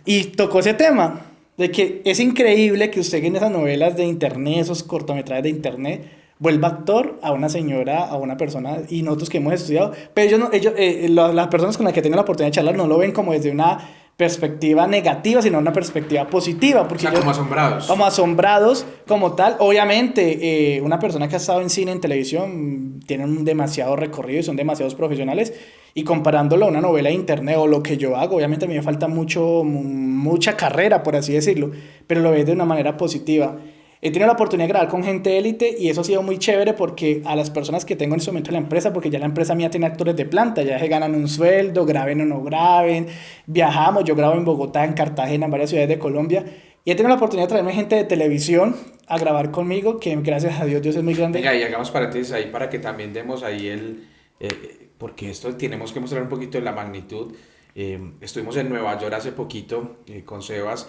y tocó ese tema de que es increíble que usted en esas novelas de internet, esos cortometrajes de internet, vuelva actor a una señora, a una persona, y nosotros que hemos estudiado, pero ellos, no, las personas con las que tengo la oportunidad de charlar no lo ven como desde una perspectiva negativa, sino una perspectiva positiva, O porque sea, ellos, como asombrados. como asombrados, como tal, obviamente, una persona que ha estado en cine, en televisión, tienen un demasiado recorrido y son demasiados profesionales, y comparándolo a una novela de internet o lo que yo hago, obviamente a mí me falta mucha carrera, por así decirlo, pero lo ves de una manera positiva. He tenido la oportunidad de grabar con gente élite y eso ha sido muy chévere porque a las personas que tengo en este momento en la empresa, porque ya la empresa mía tiene actores de planta, ya se ganan un sueldo, graben o no graben, viajamos, yo grabo en Bogotá, en Cartagena, en varias ciudades de Colombia y he tenido la oportunidad de traerme gente de televisión a grabar conmigo, que gracias a Dios, Dios es muy grande. Venga, y hagamos paréntesis ahí para que también demos ahí porque esto tenemos que mostrar un poquito de la magnitud. Estuvimos en Nueva York hace poquito con Sebas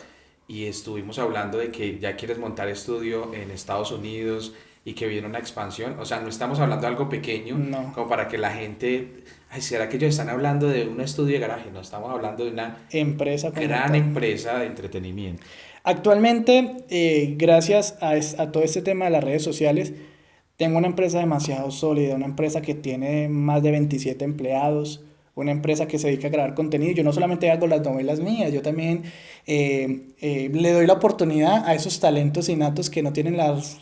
y estuvimos hablando de que ya quieres montar estudio en Estados Unidos y que viene una expansión. O sea, no estamos hablando de algo pequeño No, como para que la gente, ay, ¿será que ellos están hablando de un estudio de garaje? No, estamos hablando de una empresa como gran tal. empresa de entretenimiento. Actualmente, gracias a todo este tema de las redes sociales, tengo una empresa demasiado sólida, una empresa que tiene más de 27 empleados, una empresa que se dedica a grabar contenido. Yo no solamente hago las novelas mías, yo también le doy la oportunidad a esos talentos innatos que no tienen las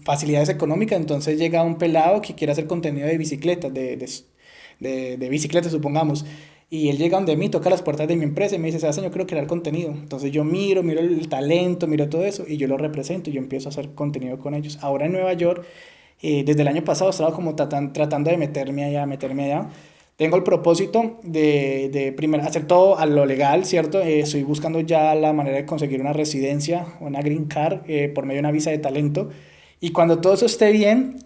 facilidades económicas. Entonces llega un pelado que quiere hacer contenido de bicicletas, de bicicletas, supongamos. Y él llega donde mí, toca las puertas de mi empresa y me dice, Sebastián, yo quiero crear contenido. Entonces yo miro el talento, miro todo eso y yo lo represento y yo empiezo a hacer contenido con ellos. Ahora en Nueva York, desde el año pasado estaba como tratando de meterme allá, meterme allá. Tengo el propósito de primero hacer todo a lo legal, ¿cierto? Estoy buscando ya la manera de conseguir una residencia, una green card, por medio de una visa de talento. Y cuando todo eso esté bien,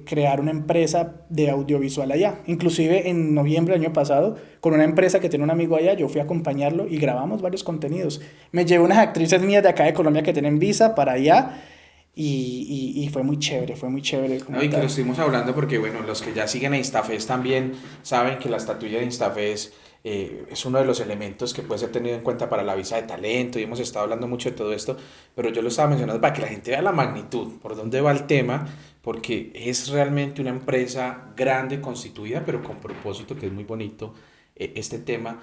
crear una empresa de audiovisual allá. Inclusive en noviembre del año pasado, con una empresa que tiene un amigo allá, yo fui a acompañarlo y grabamos varios contenidos. Me llevé unas actrices mías de acá de Colombia que tienen visa para allá y fue muy chévere No, como y que lo tal. estuvimos hablando porque, bueno, los que ya siguen a Instafest también saben que la estatuilla de Instafest es uno de los elementos que puede ser tenido en cuenta para la visa de talento y hemos estado hablando mucho de todo esto, pero yo lo estaba mencionando para que la gente vea la magnitud, por dónde va el tema, porque es realmente una empresa grande, constituida, pero con propósito, que es muy bonito este tema.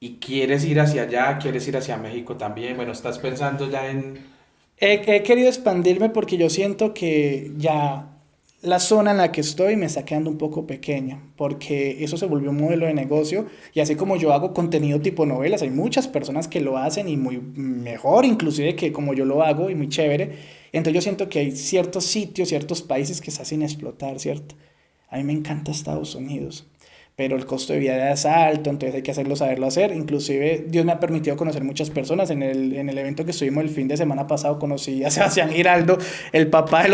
Y quieres ir hacia allá, quieres ir hacia México también, bueno, estás pensando ya en... He querido expandirme porque yo siento que ya la zona en la que estoy me está quedando un poco pequeña, porque eso se volvió un modelo de negocio y así como yo hago contenido tipo novelas, hay muchas personas que lo hacen y muy mejor inclusive que como yo lo hago y muy chévere. Entonces yo siento que hay ciertos sitios, ciertos países que se hacen explotar, ¿cierto? A mí me encanta Estados Unidos, pero el costo de vida es alto, entonces hay que hacerlo, saberlo hacer. Inclusive Dios me ha permitido conocer muchas personas. En el evento que estuvimos el fin de semana pasado conocí a Sebastián Giraldo, el papá de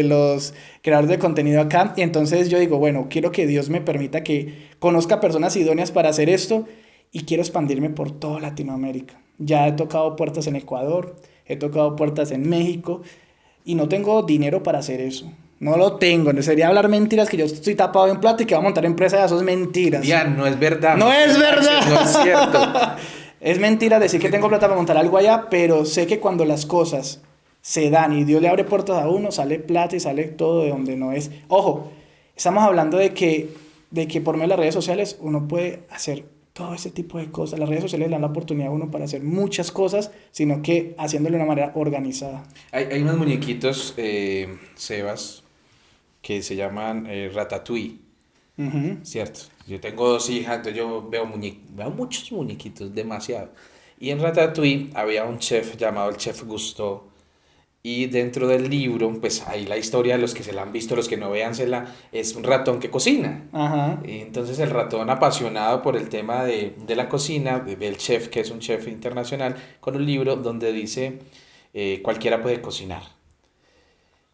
los creadores de contenido acá. Y entonces yo digo, bueno, quiero que Dios me permita que conozca personas idóneas para hacer esto y quiero expandirme por toda Latinoamérica. Ya he tocado puertas en Ecuador, he tocado puertas en México y no tengo dinero para hacer eso. No lo tengo. No sería hablar mentiras que yo estoy tapado en plata y que va a montar empresa de esos mentiras. Dian, no es verdad, No es no es cierto. verdad. Es mentira decir que tengo plata para montar algo allá, pero sé que cuando las cosas se dan y Dios le abre puertas a uno, sale plata y sale todo de donde no es. Ojo, estamos hablando de que por medio de las redes sociales uno puede hacer todo ese tipo de cosas. Las redes sociales le dan la oportunidad a uno para hacer muchas cosas, sino que haciéndolo de una manera organizada. Hay unos muñequitos, Sebas, que se llaman Ratatouille, Ujú. ¿cierto? Yo tengo dos hijas, entonces yo veo muchos muñequitos, demasiado. Y en Ratatouille había un chef llamado el chef Gusteau. Y dentro del libro, pues ahí la historia de los que se la han visto, los que no véansela, es un ratón que cocina. Ajá. Entonces el ratón apasionado por el tema de la cocina, del chef, que es un chef internacional, con un libro donde dice, cualquiera puede cocinar.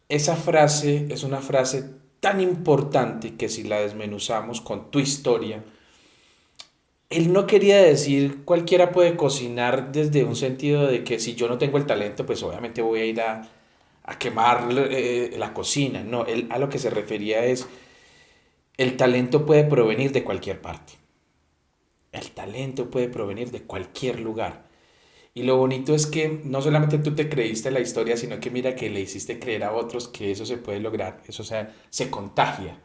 Esa frase es una frase tan importante que si la desmenuzamos con tu historia, él no quería decir cualquiera puede cocinar desde un sentido de que si yo no tengo el talento, pues obviamente voy a ir a quemar la cocina. No, él a lo que se refería es, el talento puede provenir de cualquier parte. El talento puede provenir de cualquier lugar. Y lo bonito es que no solamente tú te creíste la historia, sino que mira que le hiciste creer a otros que eso se puede lograr, eso, o sea, se contagia.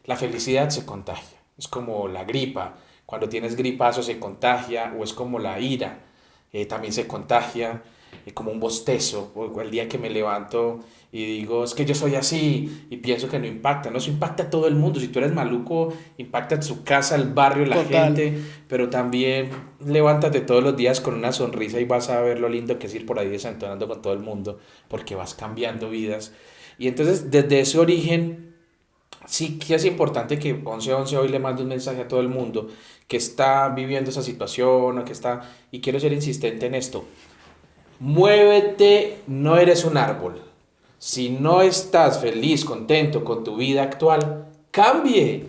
La felicidad se contagia. Es como la gripa. Cuando tienes gripazo se contagia, o es como la ira, también se contagia, como un bostezo, o el día que me levanto y digo, es que yo soy así, y pienso que no impacta, no, eso impacta a todo el mundo, si tú eres maluco, impacta a su casa, el barrio, la Total. gente, pero también levántate todos los días con una sonrisa y vas a ver lo lindo que es ir por ahí desentonando con todo el mundo, porque vas cambiando vidas. Y entonces, desde ese origen, sí que es importante que 1111 hoy le mande un mensaje a todo el mundo que está viviendo esa situación o que está, y quiero ser insistente en esto, muévete, no eres un árbol. Si no estás feliz, contento con tu vida actual, cambie.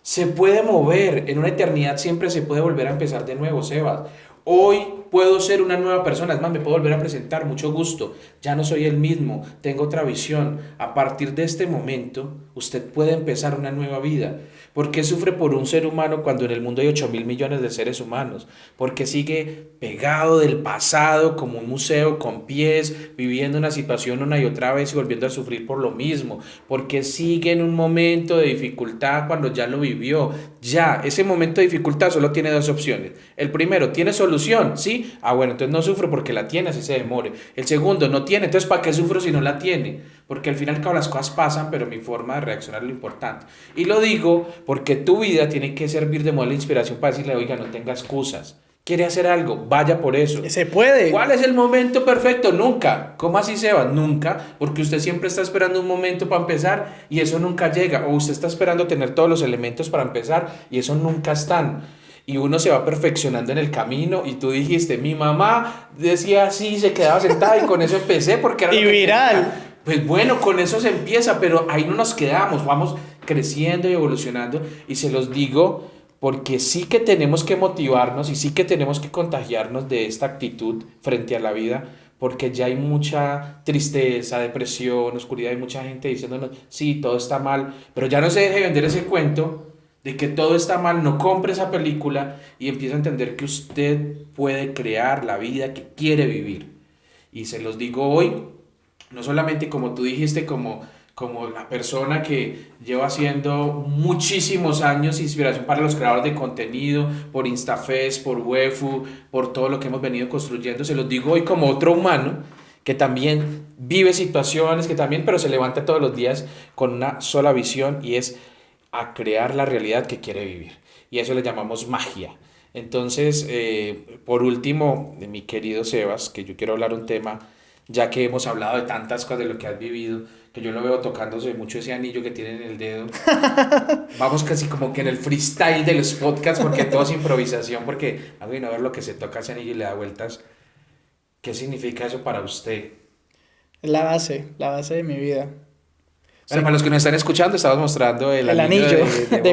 Se puede mover. En una eternidad siempre se puede volver a empezar de nuevo, Sebas. Hoy puedo ser una nueva persona. Es más, me puedo volver a presentar. Mucho gusto. Ya no soy el mismo. Tengo otra visión. A partir de este momento, usted puede empezar una nueva vida. ¿Por qué sufre por un ser humano cuando en el mundo hay 8.000 millones de seres humanos? ¿Por qué sigue pegado del pasado como un museo con pies, viviendo una situación una y otra vez y volviendo a sufrir por lo mismo? ¿Por qué sigue en un momento de dificultad cuando ya lo vivió? Ya, ese momento de dificultad solo tiene dos opciones. El primero, ¿tiene solución? ¿Sí? Ah, bueno, entonces no sufro porque la tiene, así se demore. El segundo, no tiene, entonces ¿para qué sufro si no la tiene? Porque al final las cosas pasan, pero mi forma de reaccionar es lo importante. Y lo digo porque tu vida tiene que servir de modelo de inspiración para decirle, oiga, no tenga excusas. ¿Quiere hacer algo? Vaya por eso. Se puede. ¿Cuál es el momento perfecto? Nunca. ¿Cómo así, Sebas? Nunca. Porque usted siempre está esperando un momento para empezar y eso nunca llega. O usted está esperando tener todos los elementos para empezar y eso nunca están. Y uno se va perfeccionando en el camino y tú dijiste, mi mamá decía así, se quedaba sentada y con eso empecé porque era lo Y que viral. quería. Pues bueno, con eso se empieza, pero ahí no nos quedamos, vamos creciendo y evolucionando y se los digo porque sí que tenemos que motivarnos y sí que tenemos que contagiarnos de esta actitud frente a la vida, porque ya hay mucha tristeza, depresión, oscuridad, hay mucha gente diciéndonos, sí, todo está mal, pero ya no se deje vender ese cuento de que todo está mal, no compre esa película y empiece a entender que usted puede crear la vida que quiere vivir. Y se los digo hoy, no solamente como tú dijiste, como la persona que lleva haciendo muchísimos años inspiración para los creadores de contenido, por InstaFest, por Wefu, por todo lo que hemos venido construyendo, se los digo hoy como otro humano que también vive situaciones, que también, pero se levanta todos los días con una sola visión y es a crear la realidad que quiere vivir. Y a eso le llamamos magia. Entonces, por último, de mi querido Sebas, que yo quiero hablar un tema, ya que hemos hablado de tantas cosas de lo que has vivido, que yo lo veo tocándose mucho ese anillo que tiene en el dedo. Vamos casi como que en el freestyle de los podcasts, porque todo es improvisación, porque a mí no ver lo que se toca ese anillo y le da vueltas. ¿Qué significa eso para usted? Es la base de mi vida. Bueno, Sí, para los que nos están escuchando, estamos mostrando el el anillo anillo de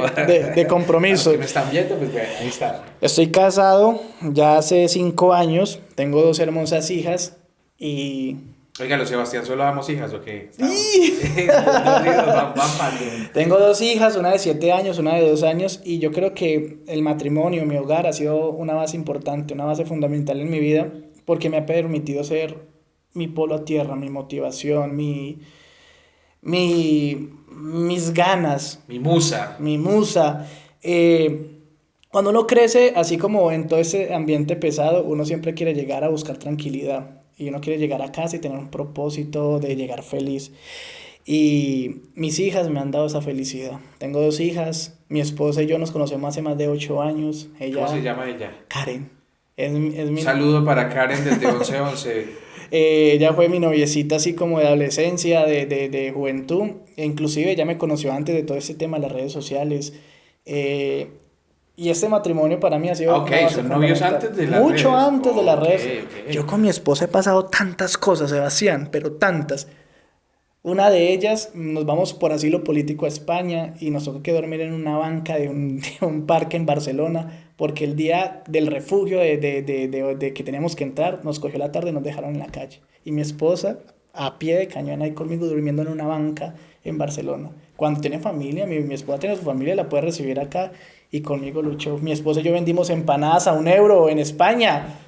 boda. de Para los compromiso. que me están viendo, pues bueno, ahí está. Estoy casado ya hace 5 años, tengo 2 hermosas hijas y Oiga, los Sebastián, ¿solo damos hijas o qué? Estamos... Dos hijos, van pa'l- tengo 2 hijas, una de 7 años, una de 2 años, y yo creo que el matrimonio, mi hogar, ha sido una base importante, una base fundamental en mi vida, porque me ha permitido ser mi polo a tierra, mi motivación, mis ganas, Mi musa. mi musa. Cuando uno crece, así como en todo ese ambiente pesado, uno siempre quiere llegar a buscar tranquilidad. Y uno quiere llegar a casa y tener un propósito de llegar feliz. Y mis hijas me han dado esa felicidad. Tengo 2 hijas, mi esposa y yo nos conocemos hace más de 8 años. ¿Cómo se Ella, llama ella? Karen, es Un mi, saludo para Karen desde 1111. ella fue mi noviecita así como de adolescencia, de juventud. E inclusive ella me conoció antes de todo este tema de las redes sociales. Eh, y este matrimonio para mí ha sido Ah, ok, una base son novios fundamental. antes de las Mucho redes. antes de las Ok, redes. ok. Yo con mi esposa he pasado tantas cosas, Sebastián, pero tantas. Una de ellas, nos vamos por asilo político a España y nos tocó que dormir en una banca de un parque en Barcelona porque el día del refugio de que teníamos que entrar nos cogió la tarde y nos dejaron en la calle. Y mi esposa a pie de cañón ahí conmigo durmiendo en una banca en Barcelona. Cuando tiene familia, mi esposa tiene su familia, la puede recibir acá y conmigo luchó. Mi esposa y yo vendimos empanadas a 1 euro en España.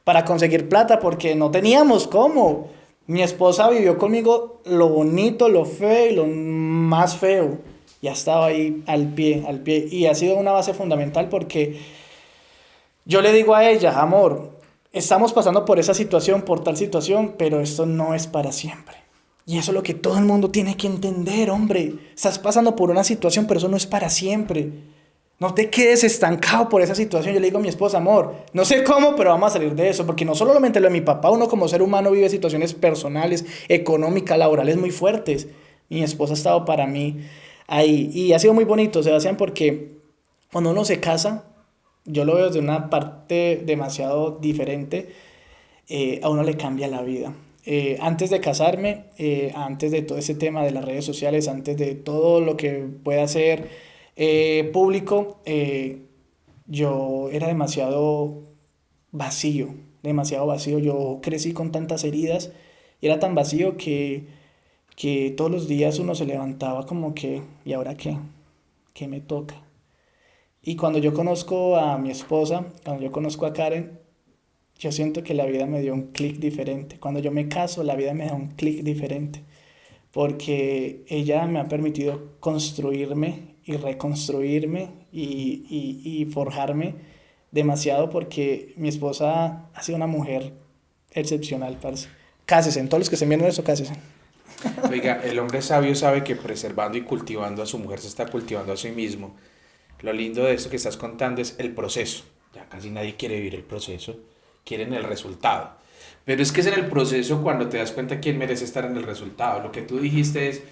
para conseguir plata porque no teníamos cómo. Mi esposa vivió conmigo lo bonito, lo feo y lo más feo. Ya estaba ahí al pie, al pie. Y ha sido una base fundamental porque yo le digo a ella, amor, estamos pasando por esa situación, por tal situación, pero esto no es para siempre. Y eso es lo que todo el mundo tiene que entender, hombre. Estás pasando por una situación, pero eso no es para siempre. No te quedes estancado por esa situación. Yo le digo a mi esposa, amor, no sé cómo, pero vamos a salir de eso. Porque no solamente lo de mi papá, uno como ser humano vive situaciones personales, económicas, laborales muy fuertes. Mi esposa ha estado para mí ahí. Y ha sido muy bonito, Sebastián, porque cuando uno se casa, yo lo veo desde una parte demasiado diferente, a uno le cambia la vida. Antes de casarme, antes de todo ese tema de las redes sociales, antes de todo lo que pueda ser público, yo era demasiado vacío, demasiado vacío. Yo crecí con tantas heridas y era tan vacío que todos los días uno se levantaba como que, ¿y ahora qué? ¿Qué me toca? Y cuando yo conozco a mi esposa, cuando yo conozco a Karen, yo siento que la vida me dio un clic diferente. Cuando yo me caso, la vida me da un clic diferente. Porque ella me ha permitido construirme y reconstruirme y forjarme demasiado porque mi esposa ha sido una mujer excepcional, parce. Cásense, todos los que estén viendo eso, cásense. Oiga, el hombre sabio sabe que preservando y cultivando a su mujer se está cultivando a sí mismo. Lo lindo de esto que estás contando es el proceso. Ya casi nadie quiere vivir el proceso, quieren el resultado. Pero es que es en el proceso cuando te das cuenta quién merece estar en el resultado. Lo que tú dijiste es,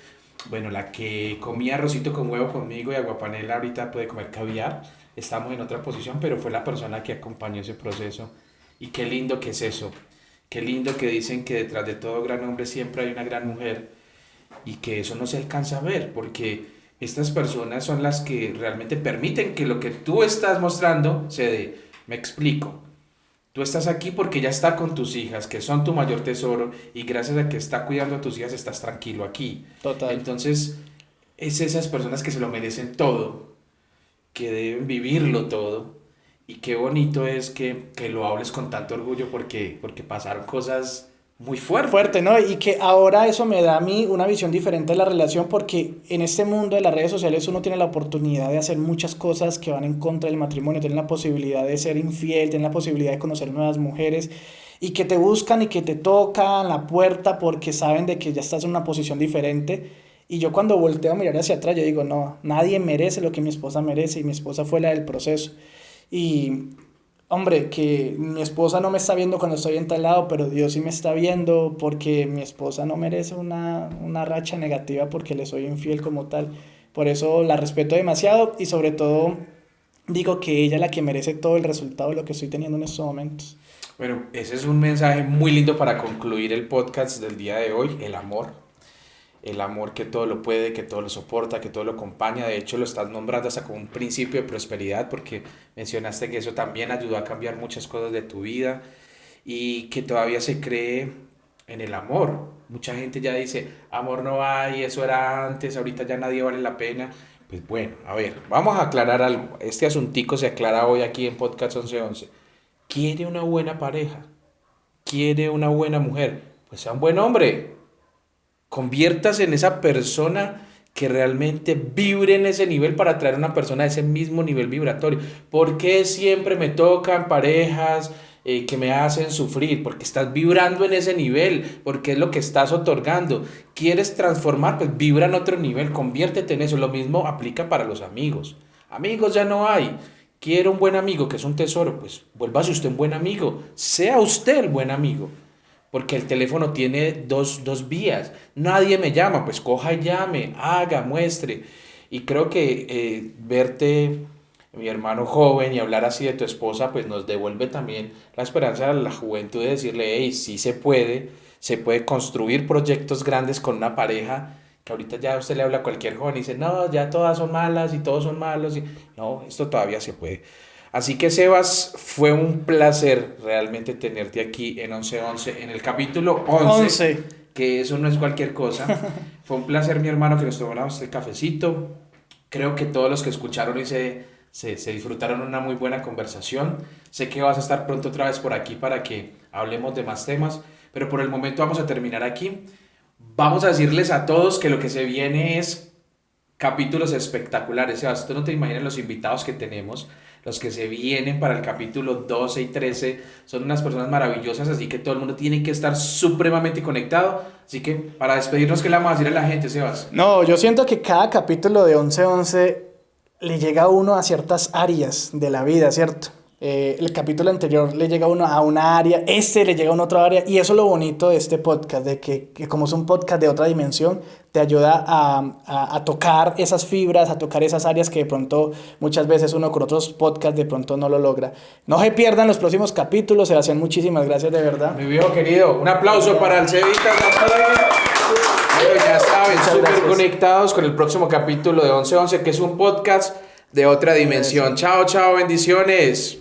bueno, la que comía arrocito con huevo conmigo y aguapanela ahorita puede comer caviar. Estamos en otra posición, pero fue la persona que acompañó ese proceso. Y qué lindo que es eso. Qué lindo que dicen que detrás de todo gran hombre siempre hay una gran mujer y que eso no se alcanza a ver porque estas personas son las que realmente permiten que lo que tú estás mostrando se dé. Me explico. Tú estás aquí porque ella está con tus hijas, que son tu mayor tesoro, y gracias a que está cuidando a tus hijas estás tranquilo aquí. Total. Entonces, es esas personas que se lo merecen todo, que deben vivirlo todo, y qué bonito es que lo hables con tanto orgullo porque pasaron cosas muy fuertes. Fuerte, ¿no? Y que ahora eso me da a mí una visión diferente de la relación porque en este mundo de las redes sociales uno tiene la oportunidad de hacer muchas cosas que van en contra del matrimonio, tiene la posibilidad de ser infiel, tiene la posibilidad de conocer nuevas mujeres y que te buscan y que te tocan la puerta porque saben de que ya estás en una posición diferente. Y yo cuando volteo a mirar hacia atrás, yo digo, no, nadie merece lo que mi esposa merece y mi esposa fue la del proceso. Y hombre, que mi esposa no me está viendo cuando estoy en tal lado, pero Dios sí me está viendo porque mi esposa no merece una racha negativa porque le soy infiel como tal. Por eso la respeto demasiado y sobre todo digo que ella es la que merece todo el resultado de lo que estoy teniendo en estos momentos. Bueno, ese es un mensaje muy lindo para concluir el podcast del día de hoy, el amor. El amor que todo lo puede, que todo lo soporta, que todo lo acompaña. De hecho, lo estás nombrando hasta como un principio de prosperidad porque mencionaste que eso también ayudó a cambiar muchas cosas de tu vida y que todavía se cree en el amor. Mucha gente ya dice, amor no hay, eso era antes, ahorita ya nadie vale la pena. Pues bueno, a ver, vamos a aclarar algo. Este asuntico se aclara hoy aquí en Podcast 1111. ¿Quiere una buena pareja? ¿Quiere una buena mujer? Pues sea un buen hombre. Conviértase en esa persona que realmente vibre en ese nivel para atraer a una persona de ese mismo nivel vibratorio. ¿Por qué siempre me tocan parejas que me hacen sufrir? Porque estás vibrando en ese nivel, porque es lo que estás otorgando. ¿Quieres transformar? Pues vibra en otro nivel, conviértete en eso. Lo mismo aplica para los amigos. Amigos ya no hay. Quiero un buen amigo, que es un tesoro. Pues vuélvase usted un buen amigo. Sea usted el buen amigo. Porque el teléfono tiene dos vías. Nadie me llama, pues coja y llame, haga, muestre. Y creo que verte, mi hermano joven, y hablar así de tu esposa, pues nos devuelve también la esperanza a la juventud de decirle, hey, sí se puede construir proyectos grandes con una pareja, que ahorita ya usted le habla a cualquier joven y dice, no, ya todas son malas y todos son malos. Y, no, esto todavía se puede. Así que Sebas, fue un placer realmente tenerte aquí en 1111, en el capítulo 11, 11. que eso no es cualquier cosa. Fue un placer, mi hermano, que nos tomáramos este cafecito. Creo que todos los que escucharon ese se disfrutaron una muy buena conversación. Sé que vas a estar pronto otra vez por aquí para que hablemos de más temas, pero por el momento vamos a terminar aquí. Vamos a decirles a todos que lo que se viene es capítulos espectaculares. Sebas, tú no te imaginas los invitados que tenemos, los que se vienen para el capítulo 12 y 13. Son unas personas maravillosas, así que todo el mundo tiene que estar supremamente conectado. Así que para despedirnos, ¿qué le vamos a decir a la gente, Sebas? No, yo siento que cada capítulo de 11-11 le llega a uno a ciertas áreas de la vida, ¿cierto? El capítulo anterior le llega a uno a una área, este le llega a una otra área, y eso es lo bonito de este podcast, de que como es un podcast de otra dimensión, te ayuda a tocar esas fibras, a tocar esas áreas que de pronto muchas veces uno con otros podcasts de pronto no lo logra. No se pierdan los próximos capítulos, Sebastián, muchísimas gracias de verdad. Mi viejo querido, un aplauso para el Cevitas. Bueno, ya saben, súper conectados con el próximo capítulo de 11-11, que es un podcast de otra dimensión. Chao, chao, bendiciones.